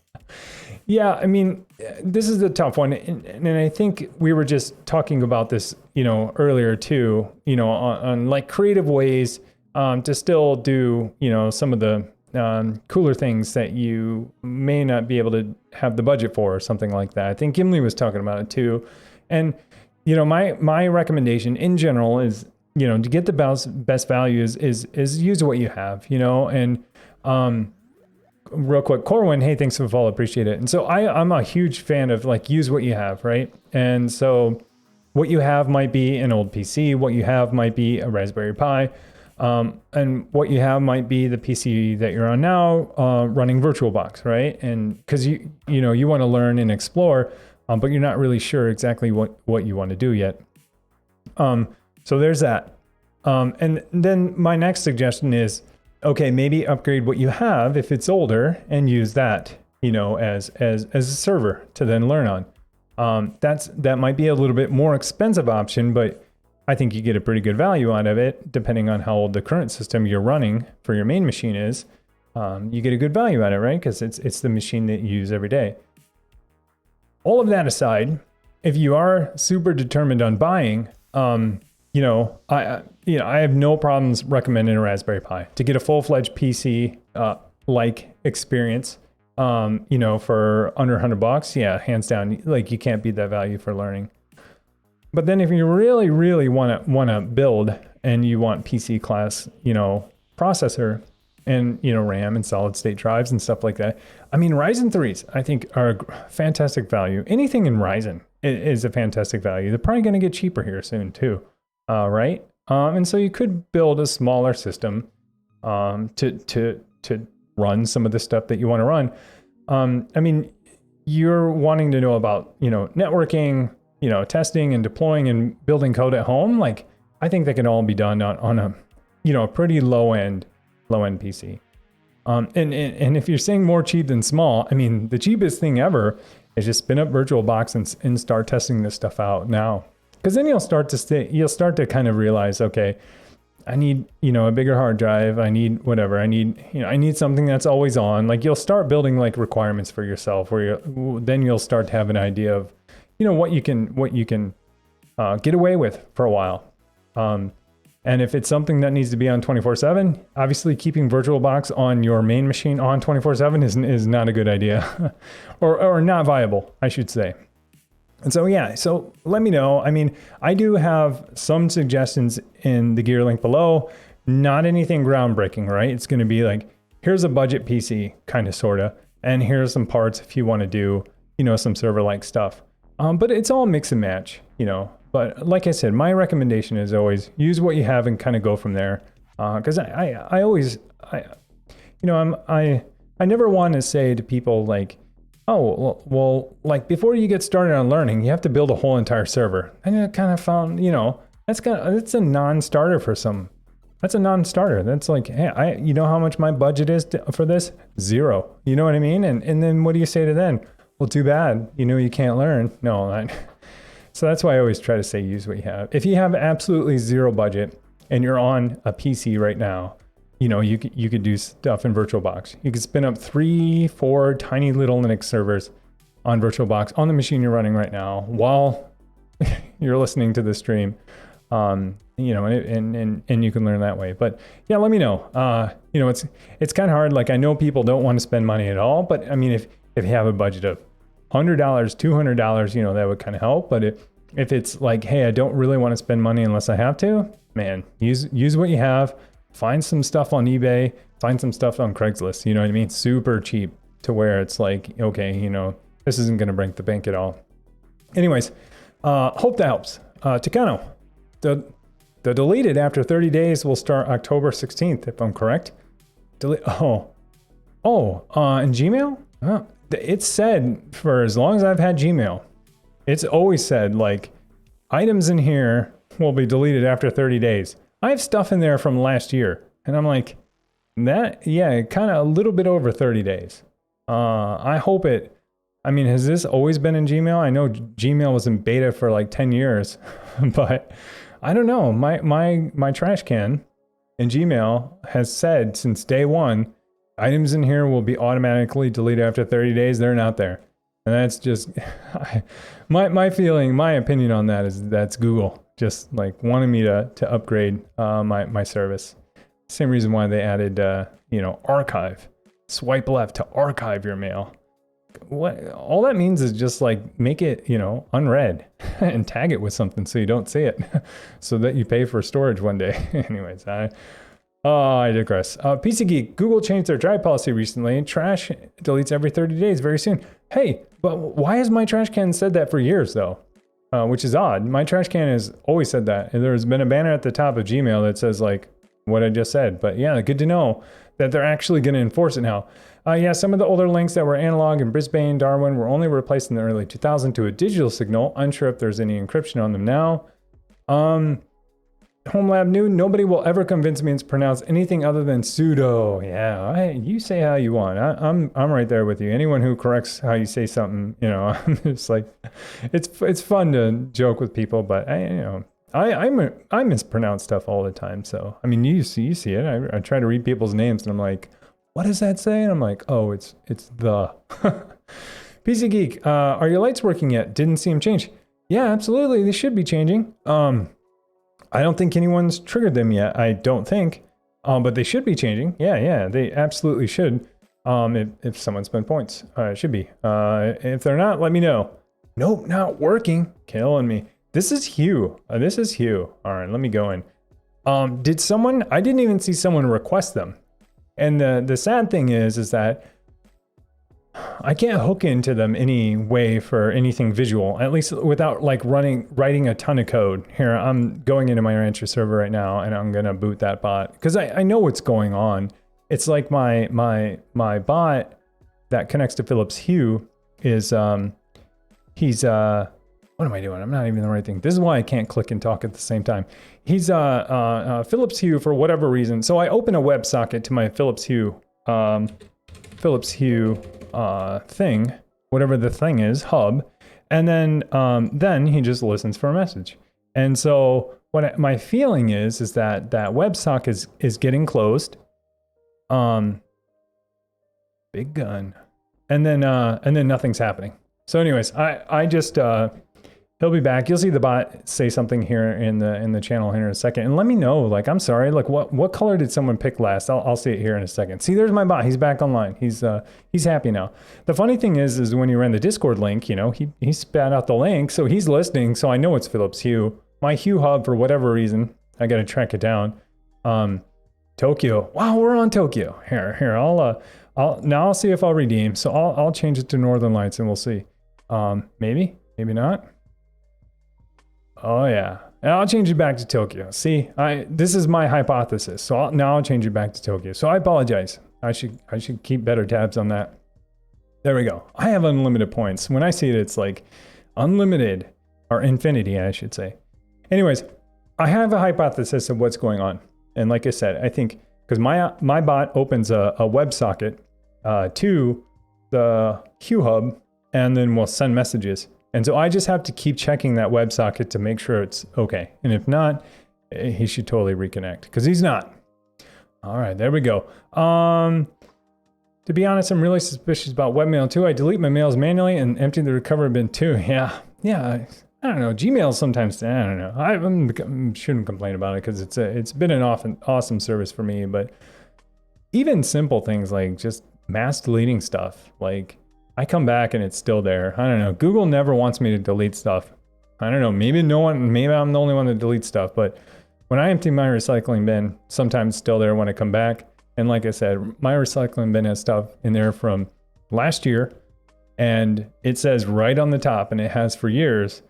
Yeah, I mean, this is a tough one, and I think we were just talking about this, earlier too, on like creative ways to still do, some of the cooler things that you may not be able to have the budget for or something like that. I think Gimli was talking about it too. And, my recommendation in general is, to get the best value is use what you have, and real quick, Corwin, hey, thanks for the follow, appreciate it. And so I'm a huge fan of like use what you have, right? And so what you have might be an old PC, what you have might be a Raspberry Pi, and what you have might be the PC that you're on now, running VirtualBox, right? And because you want to learn and explore, but you're not really sure exactly what you want to do yet. So there's that. And then my next suggestion is, okay, maybe upgrade what you have if it's older and use that, as a server to then learn on. That might be a little bit more expensive option, but I think you get a pretty good value out of it, depending on how old the current system you're running for your main machine is. You get a good value out of it, right? Because it's the machine that you use every day. All of that aside, if you are super determined on buying, I have no problems recommending a Raspberry Pi to get a full-fledged PC like experience. For under $100, yeah, hands down, like you can't beat that value for learning. But then if you really, really want to build and you want PC class, processor and RAM and solid state drives and stuff like that, I mean Ryzen 3s I think are a fantastic value. Anything in Ryzen is a fantastic value. They're probably going to get cheaper here soon too. Right? And so you could build a smaller system to run some of the stuff that you want to run. I mean, you're wanting to know about, networking, testing and deploying and building code at home. Like, I think that can all be done on a pretty low end PC. And if you're saying more cheap than small, I mean, the cheapest thing ever is just spin up VirtualBox and start testing this stuff out now. Because then you'll start to kind of realize, okay, I need, a bigger hard drive. I need whatever. I need something that's always on. Like you'll start building like requirements for yourself then you'll start to have an idea of, what you can get away with for a while. And if it's something that needs to be on 24/7, obviously keeping VirtualBox on your main machine on 24/7 is not a good idea or not viable, I should say. And so, yeah, so let me know. I mean, I do have some suggestions in the gear link below, not anything groundbreaking, right? It's going to be like, here's a budget PC kind of, sort of, and here's some parts if you want to do, some server-like stuff. But it's all mix and match, But like I said, my recommendation is always use what you have and kind of go from there. Because I never want to say to people like, oh, well, like before you get started on learning, you have to build a whole entire server. And I kind of found, that's a non-starter for some. That's a non-starter. That's like, hey, you know how much my budget is for this? 0. You know what I mean? And then what do you say to them? Well, too bad. You can't learn. No, so that's why I always try to say use what you have. If you have absolutely 0 budget and you're on a PC right now, you could do stuff in VirtualBox. You could spin up 3-4 tiny little Linux servers on VirtualBox on the machine you're running right now while you're listening to the stream. You know, and you can learn that way. But yeah, let me know. You know, it's kind of hard. Like, I know people don't want to spend money at all, but I mean, if you have a budget of $100, $200, you know, that would kind of help. But if it's like, hey, I don't really want to spend money unless I have to, man, use what you have. Find some stuff on eBay, find some stuff on Craigslist. You know what I mean? Super cheap to where it's like, okay, you know, this isn't going to break the bank at all. Anyways, hope that helps. Techno, the deleted after 30 days will start October 16th, if I'm correct. In Gmail? It's said for as long as I've had Gmail, it's always said like items in here will be deleted after 30 days. I have stuff in there from last year and I'm like, that, yeah, kind of a little bit over 30 days. I hope it, I mean, has this always been in Gmail? I know Gmail was in beta for like 10 years, but I don't know. My trash can in Gmail has said since day one, items in here will be automatically deleted after 30 days. They're not there. And that's just, my feeling, my opinion on that is that's Google just like wanting me to upgrade my service. Same reason why they added, you know, archive. Swipe left to archive your mail. What all that means is just like make it, you know, unread and tag it with something so you don't see it so that you pay for storage one day. Anyways, I digress. PC Geek, Google changed their drive policy recently. Trash deletes every 30 days very soon. Hey, but why has my trash can said that for years though? Which is odd. My trash can has always said that. And there's been a banner at the top of Gmail that says like what I just said. But yeah, good to know that they're actually going to enforce it now. Yeah, some of the older links that were analog in Brisbane, Darwin were only replaced in the early 2000s to a digital signal. Unsure if there's any encryption on them now. Home Lab New, nobody will ever convince me it's pronounced anything other than pseudo. Yeah, you say how you want. I'm right there with you. Anyone who corrects how you say something, you know, it's like, it's fun to joke with people, but I mispronounce stuff all the time. So, I mean, you see it. I try to read people's names and I'm like, what does that say? And I'm like, oh, it's the. PC Geek, are your lights working yet? Didn't see them change. Yeah, absolutely. They should be changing. I don't think anyone's triggered them yet. I don't think. But they should be changing. Yeah, they absolutely should. If someone spent points, it should be. If they're not, let me know. Nope, not working. Killing me. This is Hugh. All right, let me go in. Did someone? I didn't even see someone request them. And the sad thing is that I can't hook into them any way for anything visual, at least without like writing a ton of code. Here, I'm going into my Rancher server right now and I'm gonna boot that bot because I know what's going on. It's like my bot that connects to Philips Hue is he's what am I doing? I'm not even the right thing. This is why I can't click and talk at the same time. He's Philips Hue for whatever reason. So I open a WebSocket to my Philips Hue thing, whatever the thing is, hub, and then he just listens for a message. And so my feeling is that WebSocket is getting closed. Big gun, and then nothing's happening. So anyways, I just he'll be back. You'll see the bot say something here in the channel here in a second. And let me know, like, I'm sorry, like what color did someone pick last? I'll see it here in a second. See, there's my bot. He's back online. He's happy now. The funny thing is when you ran the Discord link, you know, he spat out the link. So he's listening. So I know it's Philips Hue. My Hue hub, for whatever reason, I got to track it down. Tokyo. Wow, we're on Tokyo. Here, I'll see if I'll redeem. So I'll change it to Northern Lights and we'll see. Maybe not. Oh yeah, and I'll change it back to Tokyo. See, this is my hypothesis. So I'll change it back to Tokyo. So I apologize. I should keep better tabs on that. There we go. I have unlimited points. When I see it, it's like unlimited or infinity, I should say. Anyways, I have a hypothesis of what's going on. And like I said, I think because my bot opens a WebSocket to the Hue hub and then will send messages. And so I just have to keep checking that WebSocket to make sure it's okay. And if not, he should totally reconnect because he's not. All right, there we go. To be honest, I'm really suspicious about webmail too. I delete my mails manually and empty the recovery bin too. Yeah. I don't know. Gmail sometimes, I don't know. I shouldn't complain about it because it's been an awesome service for me. But even simple things like just mass deleting stuff, like I come back and it's still there. I don't know. Google never wants me to delete stuff. I don't know. Maybe I'm the only one that deletes stuff. But when I empty my recycling bin, sometimes it's still there when I come back. And like I said, my recycling bin has stuff in there from last year, and it says right on the top, and it has for years,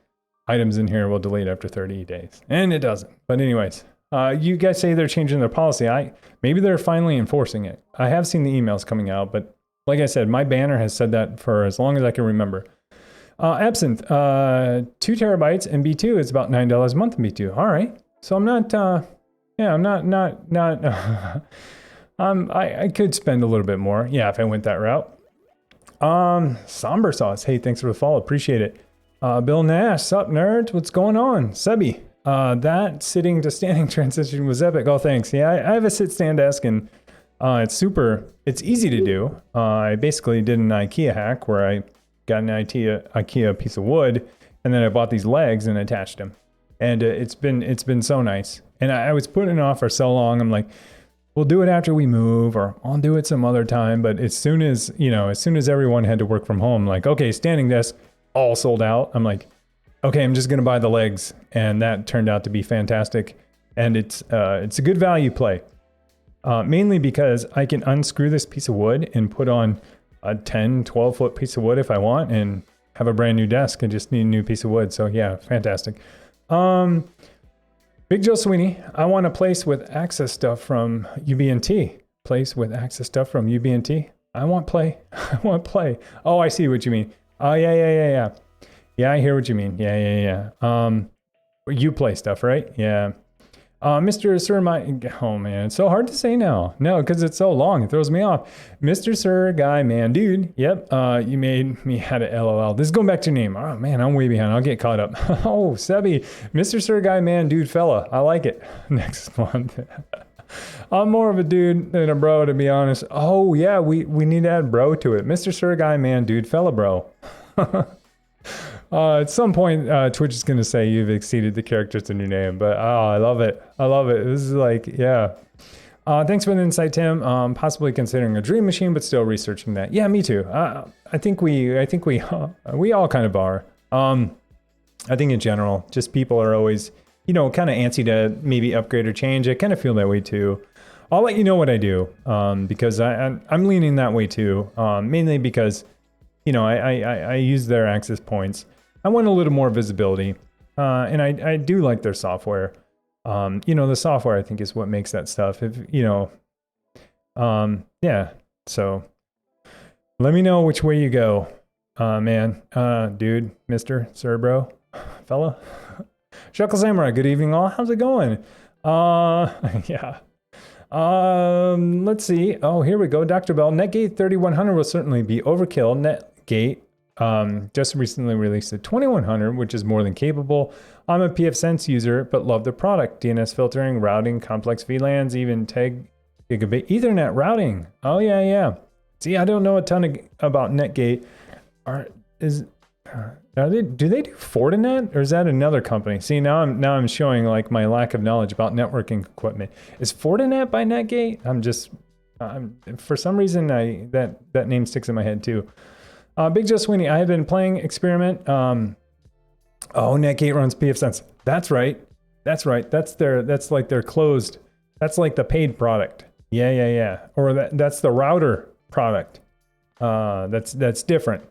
items in here will delete after 30 days. And it doesn't. But anyways, you guys say they're changing their policy. Maybe they're finally enforcing it. I have seen the emails coming out, but like I said, my banner has said that for as long as I can remember. Absinthe, 2 terabytes in B2 is about $9 a month in B2. All right. So I'm not, I'm not, I could spend a little bit more. Yeah, if I went that route. Somber Sauce. Hey, thanks for the follow. Appreciate it. Bill Nash, sup nerds? What's going on? Sebi, that sitting to standing transition was epic. Oh, thanks. Yeah, I have a sit-stand desk, and it's easy to do. I basically did an IKEA hack where I got an IKEA piece of wood, and then I bought these legs and attached them. And it's been so nice. And I was putting it off for so long. I'm like, we'll do it after we move, or I'll do it some other time. But as soon as everyone had to work from home, like, okay, standing desk, all sold out. I'm like, okay, I'm just going to buy the legs. And that turned out to be fantastic. And it's a good value play. Mainly because I can unscrew this piece of wood and put on a 10, 12 foot piece of wood if I want, and have a brand new desk and just need a new piece of wood. So yeah, fantastic. Big Joe Sweeney, I want a place with access stuff from UBNT. Place with access stuff from UBNT. I want play. I want play. Oh, I see what you mean. Oh, yeah. Yeah, I hear what you mean. Yeah. You play stuff, right? Yeah. Mr. Sir, oh man, it's so hard to say now. No, because it's so long, it throws me off. Mr. Sir, guy, man, dude. Yep, you made me had a LOL. This is going back to your name. Oh man, I'm way behind. I'll get caught up. Oh, Sebi, Mr. Sir, guy, man, dude, fella. I like it. Next month. I'm more of a dude than a bro, to be honest. Oh yeah, we need to add bro to it. Mr. Sir, guy, man, dude, fella, bro. At some point, Twitch is going to say you've exceeded the characters in your name, but I love it. This is like, yeah. Thanks for the insight, Tim. Possibly considering a dream machine, but still researching that. Yeah, me too. I think we all kind of are. I think in general, just people are always, kind of antsy to maybe upgrade or change. I kind of feel that way too. I'll let you know what I do, because I'm leaning that way too. Mainly because, I use their access points. I want a little more visibility, and I do like their software. The software I think is what makes that stuff. Yeah. So let me know which way you go, man, dude, Mister, Sir, bro, fella. Shuckle Samurai, good evening, all. How's it going? Yeah. Let's see. Oh, here we go. Dr. Bell, Netgate 3100 will certainly be overkill. Netgate just recently released a 2100, which is more than capable. I'm a pfSense user, but love the product. DNS filtering, routing, complex VLANs, even 10 gigabit Ethernet routing. Oh yeah. See, I don't know a ton about Netgate. Do they do Fortinet, or is that another company? See, now I'm showing like my lack of knowledge about networking equipment. Is Fortinet by Netgate? For some reason that name sticks in my head too. Big Joe Sweeney, I have been playing Experiment. Netgate runs pfSense. That's right. That's like their closed. That's like the paid product. Yeah. Or that's the router product. That's different.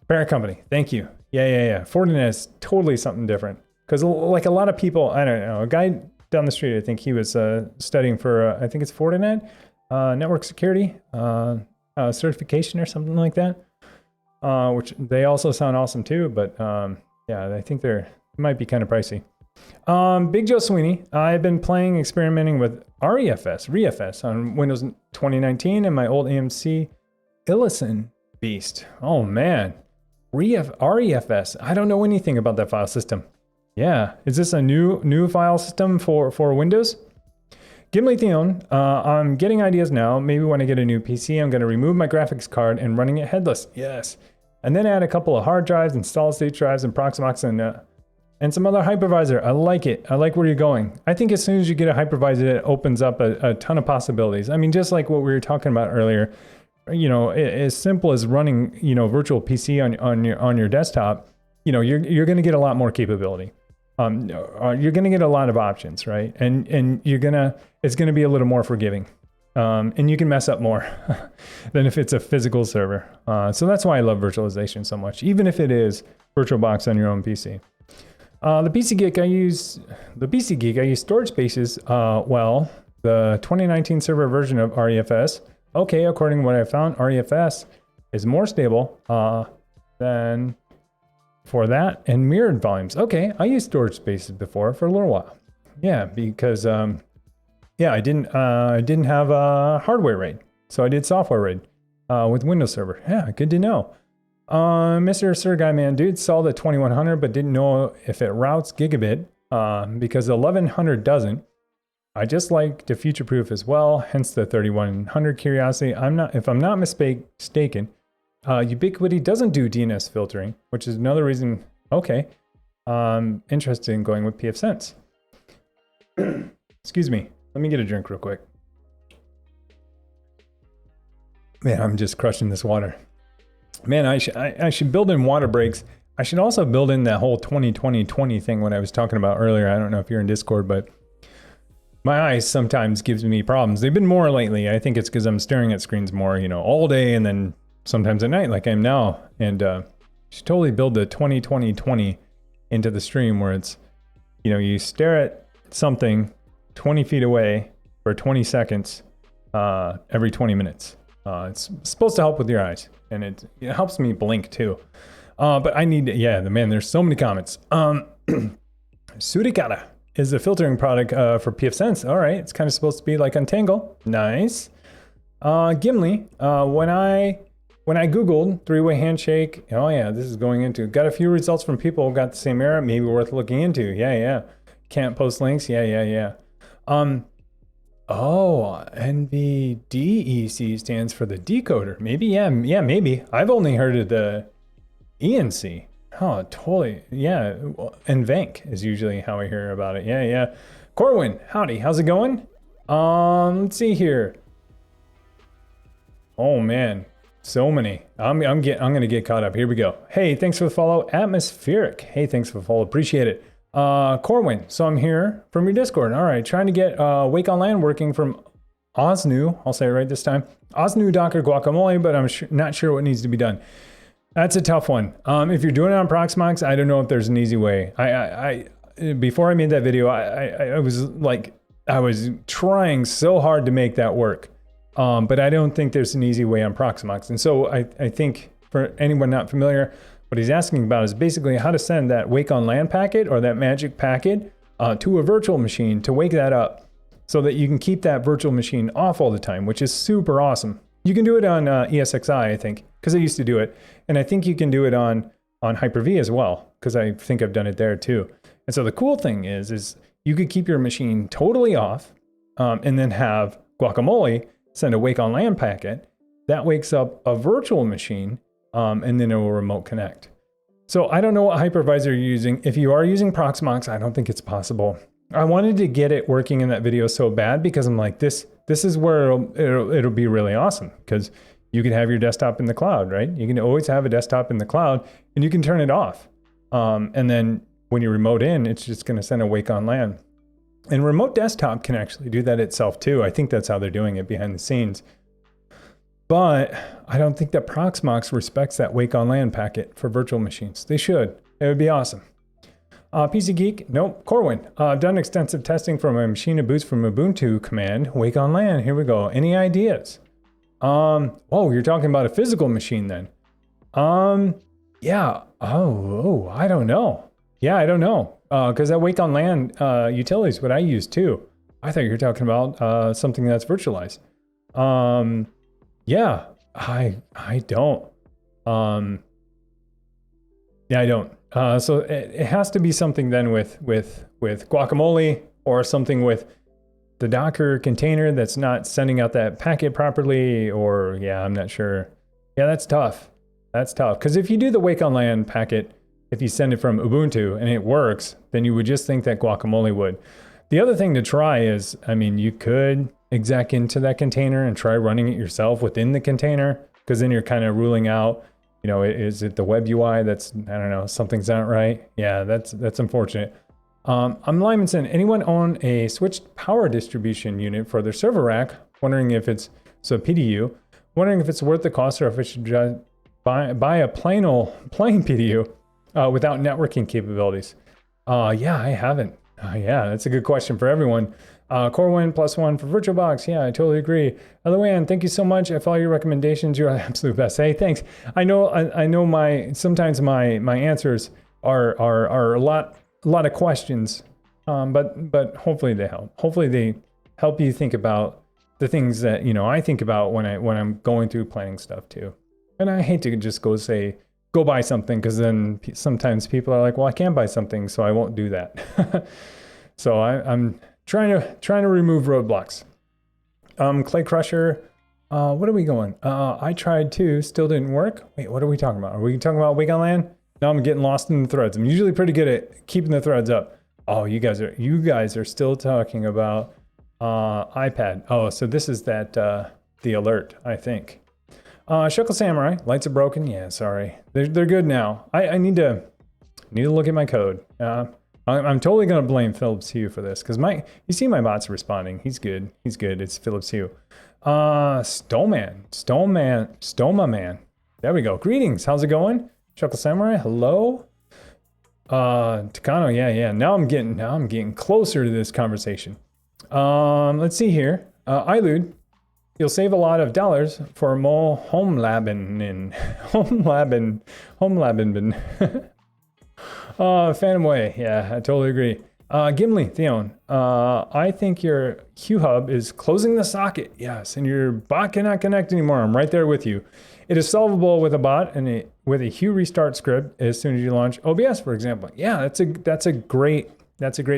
Parent company. Thank you. Yeah. Fortinet is totally something different. Because like a lot of people, I don't know, a guy down the street, I think he was studying for, I think it's Fortinet, network security, certification or something like that. Which they also sound awesome too, but yeah, I think they might be kind of pricey. Big Joe Sweeney, I've been experimenting with ReFS on Windows 2019 and my old AMC Illison beast. Oh man, ReFS. I don't know anything about that file system. Yeah, is this a new file system for Windows? Gimli Theon, I'm getting ideas now. Maybe when I get a new PC, I'm going to remove my graphics card and running it headless. Yes. And then add a couple of hard drives and solid state drives and Proxmox and and some other hypervisor. I like it. I like where you're going. I think as soon as you get a hypervisor, it opens up a ton of possibilities. I mean, just like what we were talking about earlier, you know, as simple as running, you know, virtual PC on your desktop, you know, you're going to get a lot more capability. You're going to get a lot of options, right? And it's going to be a little more forgiving. And you can mess up more than if it's a physical server. So that's why I love virtualization so much, even if it is VirtualBox on your own PC. The PC Geek, I use storage spaces. Well, the 2019 server version of ReFS. Okay, according to what I found, ReFS is more stable than for that and mirrored volumes. Okay, I used storage spaces before for a little while. Yeah, because yeah, I didn't have a hardware RAID, so I did software RAID with Windows Server. Yeah, good to know. Mr. Sir Guy Man Dude saw the 2100, but didn't know if it routes gigabit because the 1100 doesn't. I just like to future-proof as well, hence the 3100 curiosity. If I'm not mistaken, Ubiquiti doesn't do DNS filtering, which is another reason. Okay, interested in going with pfSense. Excuse me. Let me get a drink real quick. Man, I'm just crushing this water. Man, I should build in water breaks. I should also build in that whole 20-20-20 thing when I was talking about earlier. I don't know if you're in Discord, but my eyes sometimes gives me problems. They've been more lately. I think it's because I'm staring at screens more, you know, all day and then sometimes at night like I am now. And you should totally build the 20-20-20 into the stream where it's, you know, you stare at something 20 feet away for 20 seconds every 20 minutes. It's supposed to help with your eyes, and it helps me blink too. But I need to, yeah, man, there's so many comments. Suricata is a filtering product for pfSense. All right, it's kind of supposed to be like Untangle. Nice. Gimli, when I Googled three-way handshake, oh yeah, this is going into, got a few results from people who got the same error, maybe worth looking into. Yeah. Can't post links. Yeah. Oh, NVDEC stands for the decoder. Maybe, yeah, maybe. I've only heard of the ENC. Oh, totally. Yeah, and Vank is usually how I hear about it. Yeah. Corwin, howdy, how's it going? Let's see here. Oh man, so many. I'm gonna get caught up. Here we go. Hey, thanks for the follow. Atmospheric. Hey, thanks for the follow. Appreciate it. Corwin, so I'm here from your Discord. All right, trying to get Wake on LAN working from Osnu. I'll say it right this time. Osnu Docker Guacamole, but I'm not sure what needs to be done. That's a tough one. If you're doing it on Proxmox, I don't know if there's an easy way. I before I made that video, I was trying so hard to make that work, but I don't think there's an easy way on Proxmox. And so I think for anyone not familiar, what he's asking about is basically how to send that Wake on LAN packet or that magic packet to a virtual machine to wake that up so that you can keep that virtual machine off all the time, which is super awesome. You can do it on ESXi, I think, because I used to do it. And I think you can do it on Hyper-V as well, because I think I've done it there too. And so the cool thing is you could keep your machine totally off and then have Guacamole send a Wake on LAN packet that wakes up a virtual machine and then it will remote connect. So I don't know what hypervisor you're using. If you are using Proxmox, I don't think it's possible. I wanted to get it working in that video so bad because I'm like, this is where it'll be really awesome because you can have your desktop in the cloud, right? You can always have a desktop in the cloud and you can turn it off. And then when you remote in, it's just going to send a Wake on LAN. And remote desktop can actually do that itself too. I think that's how they're doing it behind the scenes. But I don't think that Proxmox respects that Wake on LAN packet for virtual machines. They should. It would be awesome. PC Geek, nope. Corwin, I've done extensive testing for my machine to boost from Ubuntu command. Wake on LAN, here we go. Any ideas? Oh, you're talking about a physical machine then. Yeah. Oh, I don't know. Yeah, I don't know. Because that Wake on LAN utility is what I use too. I thought you were talking about something that's virtualized. Yeah, I don't. Yeah, I don't. So it has to be something then with Guacamole or something with the Docker container that's not sending out that packet properly, or yeah, I'm not sure. Yeah, that's tough. That's tough. Because if you do the Wake on LAN packet if you send it from Ubuntu and it works, then you would just think that guacamole would. The other thing to try is, I mean, you could exec into that container and try running it yourself within the container, because then you're kind of ruling out, you know, is it the web UI that's, I don't know, something's not right. Yeah, that's unfortunate. I'm Lymanson. Anyone own a switched power distribution unit for their server rack? Wondering if it's, so PDU, wondering if it's worth the cost or if it should just buy a plain PDU without networking capabilities. Yeah, I haven't. Yeah, that's a good question for everyone. CoreWin +1 for VirtualBox. Yeah, I totally agree. Luann, thank you so much. I follow your recommendations. You're the absolute best. Hey, thanks. I know sometimes my answers are a lot of questions, but hopefully they help. Hopefully they help you think about the things that, you know, I think about when I'm going through planning stuff too. And I hate to just go buy something, because then sometimes people are like, well, I can't buy something, so I won't do that. So I'm trying to remove roadblocks. Clay Crusher, what are we going? I tried too, still didn't work. Wait, what are we talking about? Are we talking about Wiggonland? Now I'm getting lost in the threads. I'm usually pretty good at keeping the threads up. Oh, you guys are still talking about iPad. Oh, so this is that the alert, I think. Shuckle Samurai, lights are broken. Yeah, sorry. They're good now. I need to look at my code. I'm totally gonna blame Philips Hue for this, because you see my bot's responding. He's good. It's Philips Hue. Stoma Man. There we go. Greetings. How's it going? Shuckle Samurai. Hello. Takano. Yeah. Now I'm getting closer to this conversation. Let's see here. Ilude. You'll save a lot of dollars for more home labbing. Phantom Way, yeah, I totally agree. Gimli, Theon, I think your Hue hub is closing the socket. Yes, and your bot cannot connect anymore. I'm right there with you. It is solvable with a bot and with a Hue restart script as soon as you launch OBS, for example. Yeah, that's a great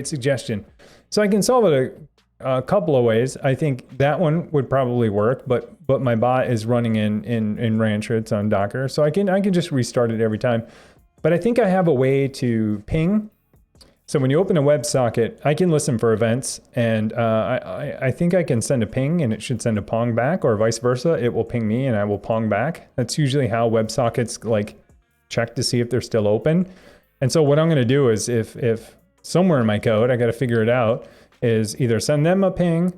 suggestion. So I can solve it a couple of ways. I think that one would probably work, but my bot is running in Rancher. It's on Docker, so I can just restart it every time. But I think I have a way to ping. So when you open a WebSocket, I can listen for events, and I think I can send a ping and it should send a pong back, or vice versa. It will ping me and I will pong back. That's usually how WebSockets like check to see if they're still open. And so what I'm going to do is if somewhere in my code, I got to figure it out, is either send them a ping,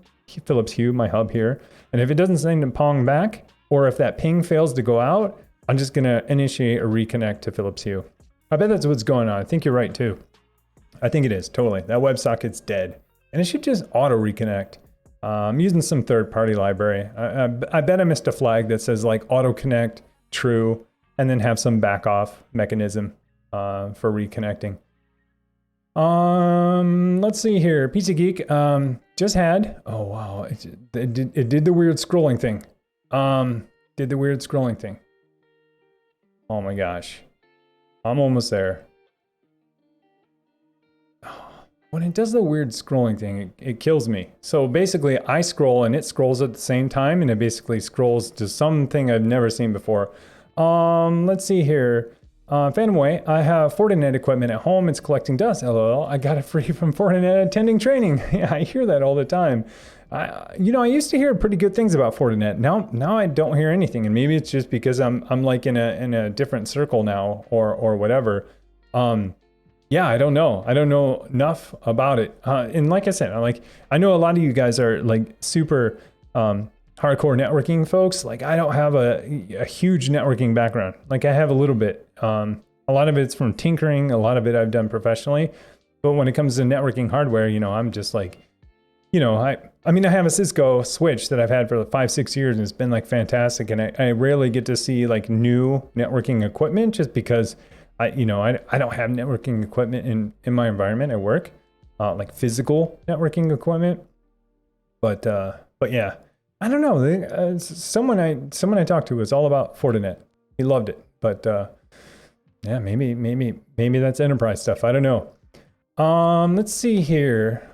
Philips Hue, my hub here, and if it doesn't send a pong back, or if that ping fails to go out, I'm just going to initiate a reconnect to Philips Hue. I bet that's what's going on. I think you're right too. I think it is, totally. That WebSocket's dead. And it should just auto reconnect. I'm using some third-party library. I bet I missed a flag that says like auto connect true, and then have some back off mechanism for reconnecting. Let's see here. Pizza Geek just had, oh wow, it did the weird scrolling thing. Did the weird scrolling thing. Oh my gosh. I'm almost there. When it does the weird scrolling thing, it kills me. So basically I scroll and it scrolls at the same time, and it basically scrolls to something I've never seen before. Let's see here. Phantom Way, I have Fortinet equipment at home. It's collecting dust. LOL. I got it free from Fortinet attending training. Yeah, I hear that all the time. I used to hear pretty good things about Fortinet. Now I don't hear anything, and maybe it's just because I'm like in a different circle now, or whatever. Yeah, I don't know. I don't know enough about it. And like I said, I know a lot of you guys are like super hardcore networking folks. Like I don't have a huge networking background. Like I have a little bit. A lot of it's from tinkering. A lot of it I've done professionally. But when it comes to networking hardware, I'm just like, I mean, I have a Cisco switch that I've had for 5-6 years, and it's been like fantastic. And I rarely get to see like new networking equipment, just because I don't have networking equipment in my environment at work, like physical networking equipment. But yeah, I don't know. Someone I talked to was all about Fortinet. He loved it, but yeah, maybe that's enterprise stuff. I don't know. Let's see here.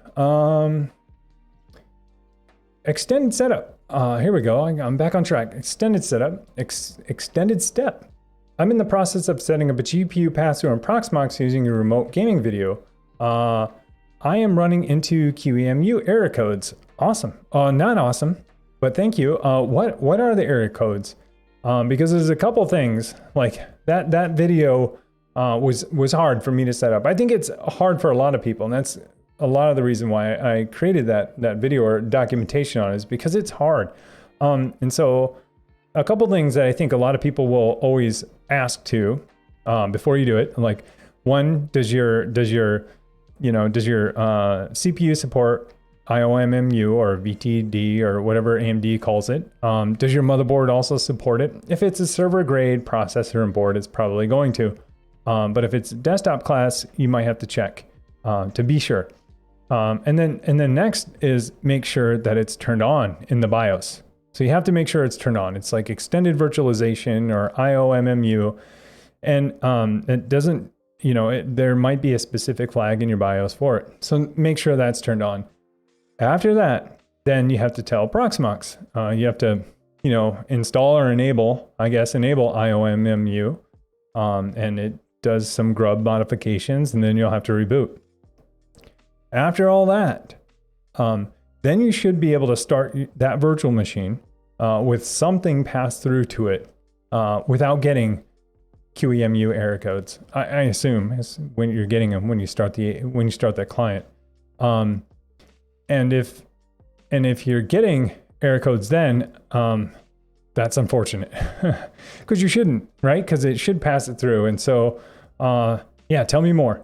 Extended setup. Here we go. I'm back on track. Extended setup. Extended step. I'm in the process of setting up a GPU pass-through on Proxmox using a remote gaming video. I am running into QEMU error codes. Awesome. Not awesome, but thank you. What are the error codes? Because there's a couple things like that video was hard for me to set up. I think it's hard for a lot of people, and that's a lot of the reason why I created that video or documentation on it, is because it's hard. And so a couple things that I think a lot of people will always ask to before you do it, like one, does your CPU support IOMMU or VTD or whatever AMD calls it? Does your motherboard also support it? If it's a server grade processor and board, it's probably going to. But if it's desktop class, you might have to check to be sure. And then next is make sure that it's turned on in the BIOS. So you have to make sure it's turned on. It's like extended virtualization or IOMMU, and it doesn't, there might be a specific flag in your BIOS for it. So make sure that's turned on. After that, then you have to tell Proxmox. You have to, install or enable IOMMU, and it does some grub modifications, and then you'll have to reboot. After all that, then you should be able to start that virtual machine with something passed through to it without getting QEMU error codes. I assume is when you're getting them when you start that client. And if you're getting error codes, then that's unfortunate because you shouldn't, right? Because it should pass it through. And so, tell me more.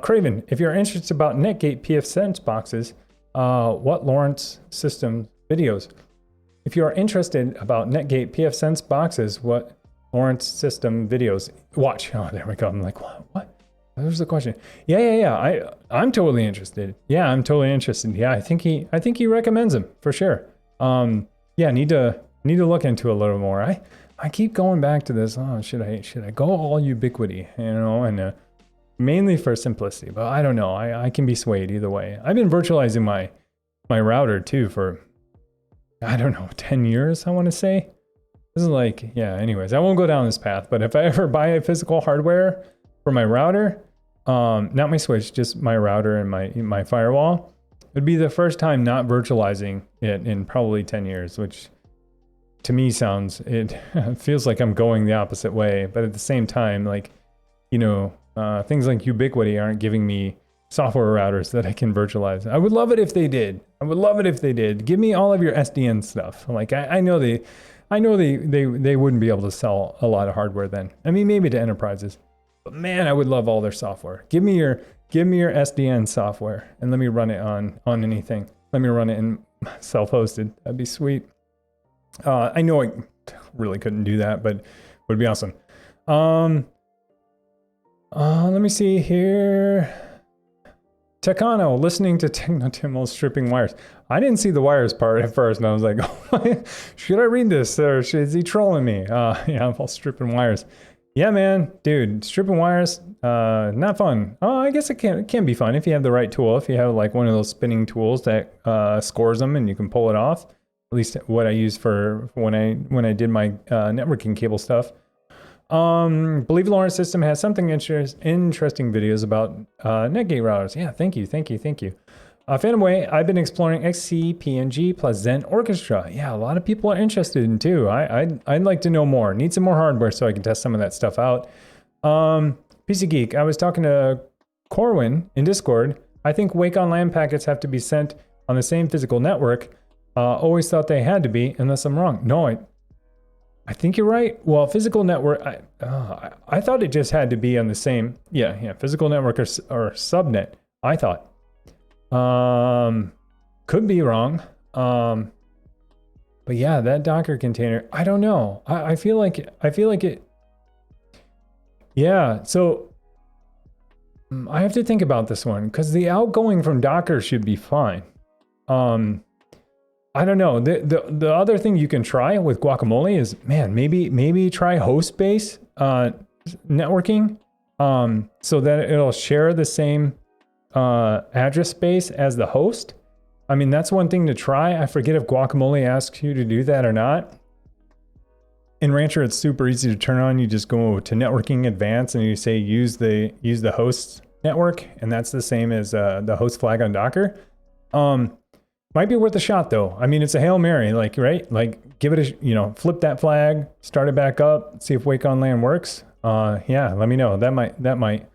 Craven, if you're interested about Netgate pfSense boxes, what Lawrence system videos? If you are interested about Netgate pfSense boxes, what Lawrence system videos? Watch. Oh, there we go. I'm like, what? There's the question. Yeah. I'm totally interested. Yeah, I'm totally interested. Yeah, I think he recommends them for sure. Need to look into a little more. I keep going back to this. Oh, should I go all ubiquity? And mainly for simplicity, but I don't know. I can be swayed either way. I've been virtualizing my router too for, I don't know, 10 years, I want to say. This is like, anyways, I won't go down this path, but if I ever buy a physical hardware for my router, not my switch, just my router and my firewall, it'd be the first time not virtualizing it in probably 10 years, which to me it feels like I'm going the opposite way. But at the same time, like, things like Ubiquiti aren't giving me software routers that I can virtualize. I would love it if they did. Give me all of your SDN stuff. Like I know they wouldn't be able to sell a lot of hardware then. I mean, maybe to enterprises, but man, I would love all their software. Give me your SDN software and let me run it on anything. Let me run it in self-hosted. That'd be sweet. I know I really couldn't do that, but it would be awesome. Let me see here. Techno, listening to Techno Tim stripping wires. I didn't see the wires part at first, and I was like, should I read this, or is he trolling me? I'm all stripping wires. Yeah, man, dude, stripping wires, not fun. Oh, I guess it can be fun if you have the right tool. If you have like one of those spinning tools that scores them and you can pull it off. At least what I use for when I did my networking cable stuff. Believe Lawrence System has something interesting videos about Netgate routers. Yeah, thank you. Phantom Way, I've been exploring XC, PNG plus Zen Orchestra. Yeah, a lot of people are interested in too. I'd like to know more. Need some more hardware so I can test some of that stuff out. PC Geek, I was talking to Corwin in Discord. I think Wake on LAN packets have to be sent on the same physical network. Always thought they had to be, unless I'm wrong. No, I think you're right. Well, physical network, I thought it just had to be on the same, physical network or subnet, I thought. Could be wrong. But yeah, that Docker container, I don't know. I feel like it, so I have to think about this one because the outgoing from Docker should be fine. I don't know. The other thing you can try with Guacamole is, man, maybe try host base networking, so that it'll share the same address space as the host. I mean, that's one thing to try. I forget if Guacamole asks you to do that or not. in Rancher, it's super easy to turn on. You just go to networking advanced and you say use the host network, and that's the same as the host flag on Docker. Might be worth a shot though. I mean, it's a Hail Mary, like, right? Like give it a, flip that flag, start it back up, see if Wake on LAN works. Yeah, let me know. That might.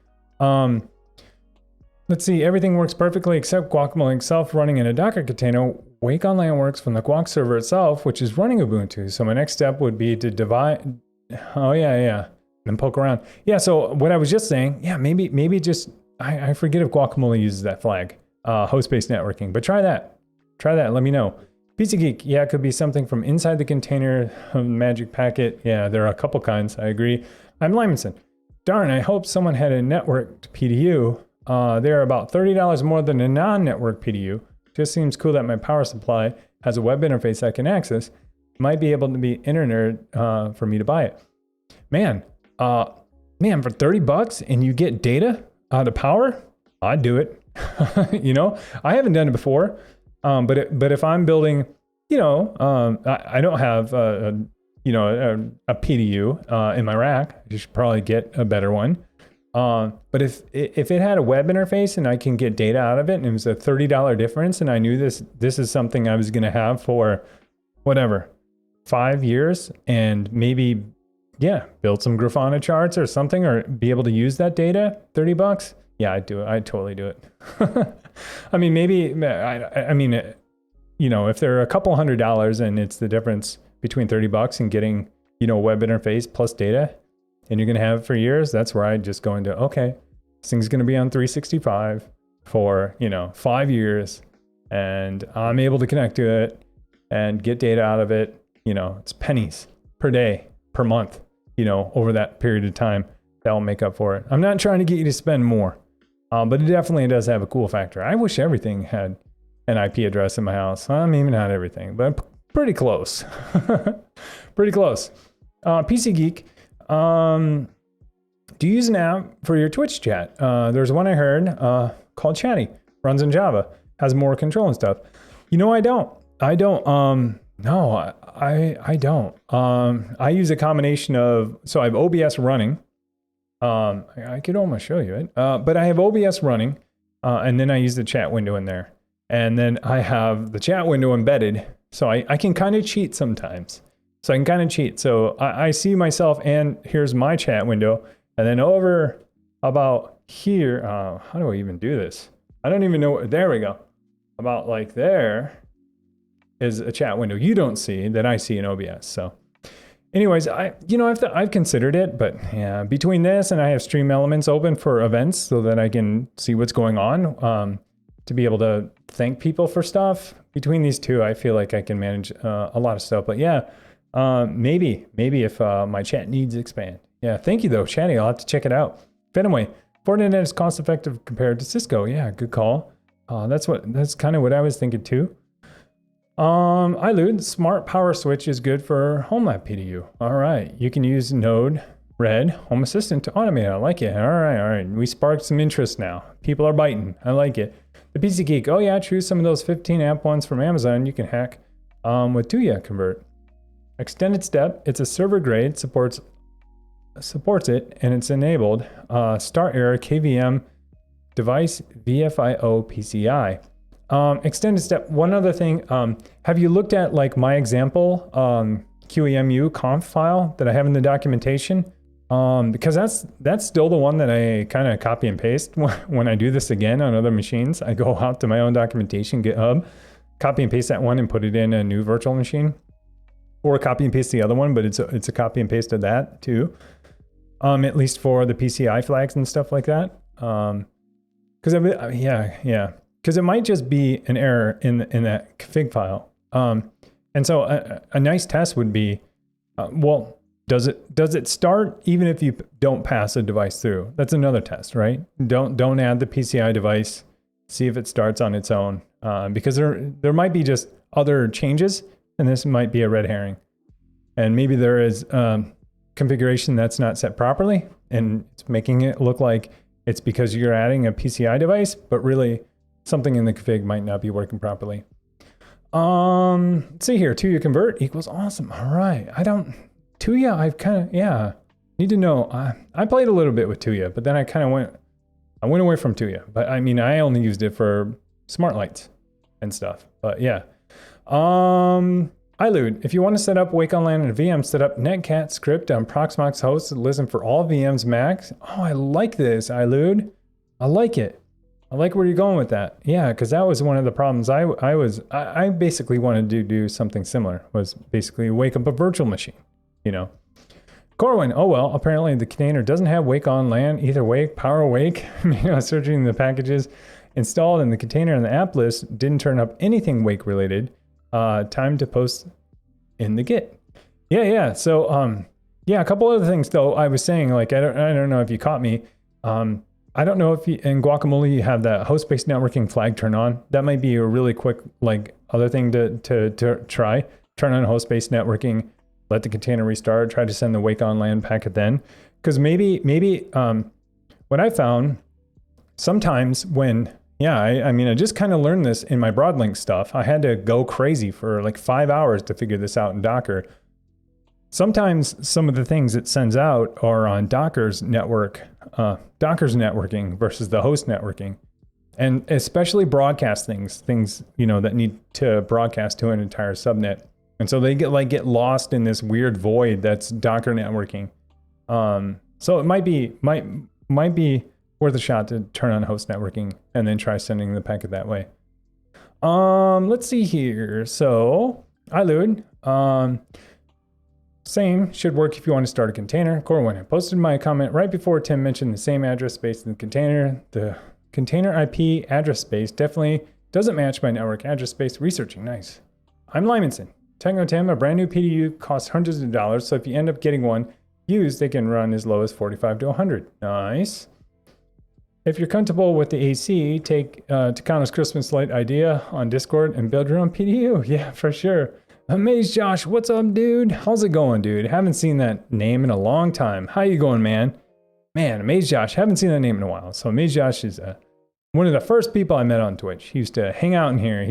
Let's see, everything works perfectly except Guacamole itself running in a Docker container. Wake on LAN works from the Guac server itself, which is running Ubuntu. So my next step would be to divide. Oh yeah. And poke around. Yeah, so what I was just saying, yeah, maybe just, I forget if Guacamole uses that flag, host-based networking, but try that. Let me know. PC Geek, yeah, it could be something from inside the container, magic packet. Yeah, there are a couple kinds, I agree. I'm Lymanson. Darn, I hope someone had a networked PDU. They're about $30 more than a non-network PDU. Just seems cool that my power supply has a web interface I can access. Might be able to be internet for me to buy it. Man, for $30 and you get data out of power, I'd do it. I haven't done it before. But if I'm building, I don't have a PDU in my rack. You should probably get a better one. But if it had a web interface and I can get data out of it, and it was a $30 difference, and I knew this is something I was going to have for whatever 5 years, and maybe build some Grafana charts or something, or be able to use that data, $30. Yeah, I'd do it. I'd totally do it. I mean, if they're a couple $100 and it's the difference between $30 and getting, a web interface plus data, and you're going to have it for years, that's where I just go into, okay, this thing's going to be on 365 for, 5 years, and I'm able to connect to it and get data out of it. It's pennies per day, per month, over that period of time. That'll make up for it. I'm not trying to get you to spend more, but it definitely does have a cool factor. I wish everything had an IP address in my house. Maybe not everything, but pretty close. Pretty close. PC Geek, do you use an app for your Twitch chat? There's one I heard called Chatty. Runs in Java. Has more control and stuff. I don't. No, I don't. I use a combination of, so I have OBS running. I could almost show you it. But I have OBS running, and then I use the chat window in there. And then I have the chat window embedded. So I can kind of cheat sometimes. So I see myself, and here's my chat window. And then over about here, how do I even do this? I don't even know. There we go. About like there is a chat window you don't see that I see in OBS. So anyways, I've considered it, but yeah, between this and I have Stream Elements open for events so that I can see what's going on, to be able to thank people for stuff. Between these two, I feel like I can manage a lot of stuff. But yeah, maybe if my chat needs expand. Yeah, thank you though, Chatty. I'll have to check it out. Fenway, Fortinet is cost effective compared to Cisco. Yeah, good call. That's kind of what I was thinking too. iLoot, Smart Power Switch is good for home lab PDU. All right, you can use Node Red Home Assistant to automate it. I like it. All right. We sparked some interest now. People are biting. I like it. The PC Geek, oh yeah, true. Some of those 15 amp ones from Amazon you can hack with Tuya Convert. Extended Step, it's a server grade, supports it, and it's enabled. Start error, KVM, device, VFIO, PCI. Extended Step, one other thing, have you looked at like my example QEMU conf file that I have in the documentation? Because that's still the one that I kind of copy and paste when I do this again on other machines. I go out to my own documentation, GitHub, copy and paste that one and put it in a new virtual machine, or copy and paste the other one, but it's a copy and paste of that too. At least for the PCI flags and stuff like that. Because it might just be an error in that config file. And so a nice test would be, does it start even if you don't pass a device through? That's another test, right? Don't add the PCI device. See if it starts on its own, because there might be just other changes, and this might be a red herring. And maybe there is configuration that's not set properly, and it's making it look like it's because you're adding a PCI device, but really something in the config might not be working properly. Let's see here, Tuya Convert equals awesome. All right, Tuya, I've kind of, yeah, need to know. I played a little bit with Tuya, but then I went away from Tuya. But I mean, I only used it for smart lights and stuff. But yeah. iLude, if you want to set up Wake on LAN in a VM, set up netcat script on Proxmox host to listen for all VMs max. Oh, I like this, iLude. I like it. I like where you're going with that. Yeah, because that was one of the problems I basically wanted to do something similar, was basically wake up a virtual machine, you know. Corwin, oh well, apparently the container doesn't have Wake on LAN, either Wake, Power Wake. Searching the packages installed in the container and the app list didn't turn up anything Wake related. Time to post in the Git. Yeah. So, yeah, a couple other things though. I was saying, like, I don't know if you caught me. I don't know if in Guacamole you have that host-based networking flag turn on. That might be a really quick, like, other thing to try. Turn on host-based networking, let the container restart, try to send the Wake on LAN packet then. Because maybe what I found sometimes when, yeah, I mean, I just kind of learned this in my Broadlink stuff. I had to go crazy for like 5 hours to figure this out in Docker. Sometimes some of the things it sends out are on Docker's network, Docker's networking versus the host networking. And especially broadcast things, you know, that need to broadcast to an entire subnet. And so they get lost in this weird void that's Docker networking. So it might be worth a shot to turn on host networking and then try sending the packet that way. Let's see here. So iLude, same should work if you want to start a container. Corwin, I posted my comment right before Tim mentioned the same address space in the container. The container IP address space definitely doesn't match my network address space researching. Nice. I'm Lymanson. Techno Tim, a brand new PDU costs hundreds of dollars. So if you end up getting one used, they can run as low as 45 to 100. Nice. If you're comfortable with the AC, take Takano's Christmas light idea on Discord and build your own PDU. Yeah, for sure. Amaze Josh, what's up, dude? How's it going, dude? Haven't seen that name in a long time. How you going, man? Man, Amaze Josh, haven't seen that name in a while. So Amaze Josh is one of the first people I met on Twitch. He used to hang out in here.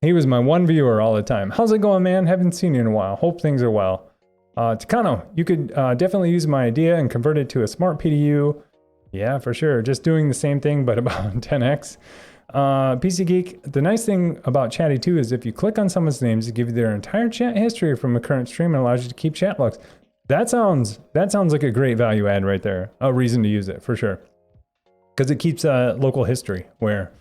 He was my one viewer all the time. How's it going, man? Haven't seen you in a while. Hope things are well. Takano, you could definitely use my idea and convert it to a smart PDU. Yeah, for sure. Just doing the same thing, but about 10x. PC Geek, the nice thing about Chatty 2 is if you click on someone's names, it gives you their entire chat history from a current stream and allows you to keep chat logs. That sounds like a great value add right there. A reason to use it, for sure. Because it keeps local history where,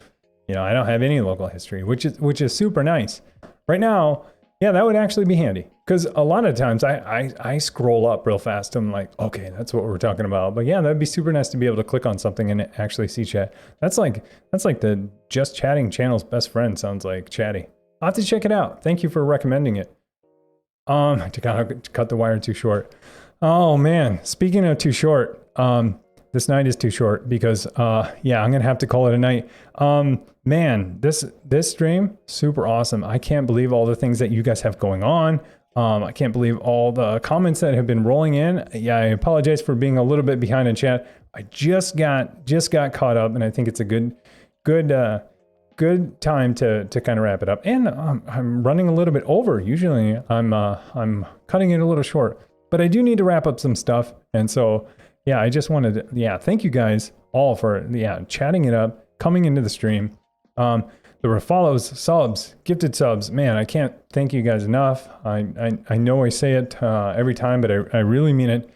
you know, I don't have any local history, which is super nice. Right now, yeah, that would actually be handy. Because a lot of times I scroll up real fast. I'm like, okay, that's what we're talking about. But yeah, that'd be super nice to be able to click on something and actually see chat. That's like the Just Chatting channel's best friend, sounds like Chatty. I'll have to check it out. Thank you for recommending it. To kind of cut the wire too short. Oh man, speaking of too short, this night is too short because yeah, I'm gonna have to call it a night. Man, this stream, super awesome. I can't believe all the things that you guys have going on. I can't believe all the comments that have been rolling in. Yeah, I apologize for being a little bit behind in chat. I just got caught up, and I think it's a good time to kind of wrap it up. And I'm running a little bit over. Usually I'm cutting it a little short, but I do need to wrap up some stuff. And so yeah, I just wanted to, thank you guys all for chatting it up, coming into the stream. There were follows, subs, gifted subs. Man, I can't thank you guys enough. I know I say it every time, but I really mean it.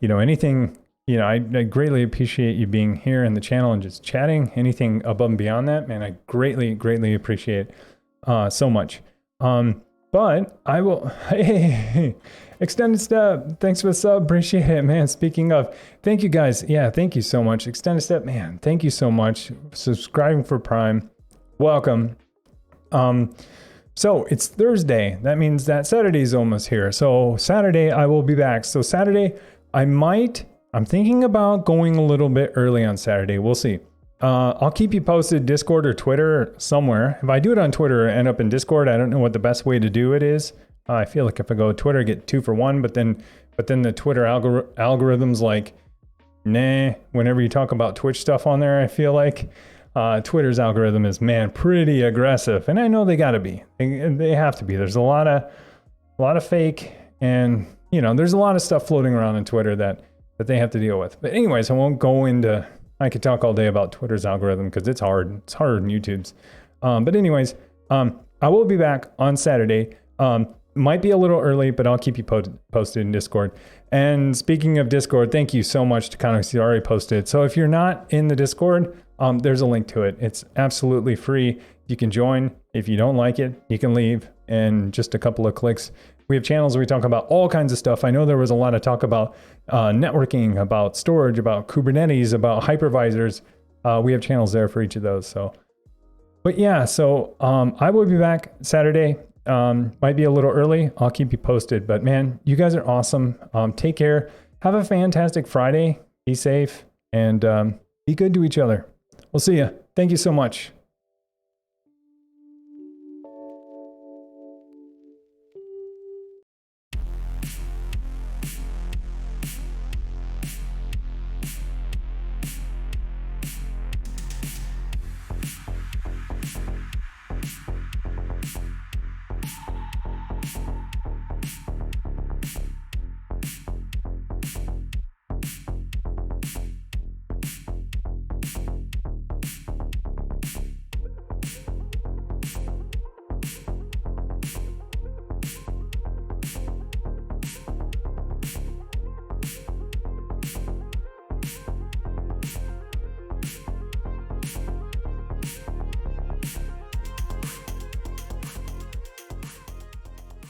You know, anything, you know, I greatly appreciate you being here in the channel and just chatting. Anything above and beyond that, man, I greatly appreciate so much. But I will, hey, Extended Step, thanks for the sub, appreciate it, man. Speaking of, thank you guys. Yeah, thank you so much. Extended Step, man, thank you so much. Subscribing for Prime. Welcome. So it's Thursday. That means that Saturday's almost here. So Saturday I will be back. So Saturday I'm thinking about going a little bit early on Saturday. We'll see. I'll keep you posted, Discord or Twitter somewhere. If I do it on Twitter and end up in Discord, I don't know what the best way to do it is. I feel like if I go Twitter, I get 2 for 1, but then the Twitter algorithm's like, nah, whenever you talk about Twitch stuff on there, I feel like Twitter's algorithm is, man, pretty aggressive. And I know they gotta be. They have to be. There's a lot of fake and there's a lot of stuff floating around on Twitter that they have to deal with. But anyways, I won't go into, I could talk all day about Twitter's algorithm because it's hard. It's harder than YouTube's. But anyways, I will be back on Saturday. Might be a little early, but I'll keep you posted in Discord. And speaking of Discord, thank you so much to Connor. He already posted. So if you're not in the Discord, there's a link to it. It's absolutely free. You can join. If you don't like it, you can leave in just a couple of clicks. We have channels where we talk about all kinds of stuff. I know there was a lot of talk about networking, about storage, about Kubernetes, about hypervisors. We have channels there for each of those. But yeah, so I will be back Saturday. Might be a little early. I'll keep you posted. But man, you guys are awesome. Take care. Have a fantastic Friday. Be safe and be good to each other. We'll see you. Thank you so much.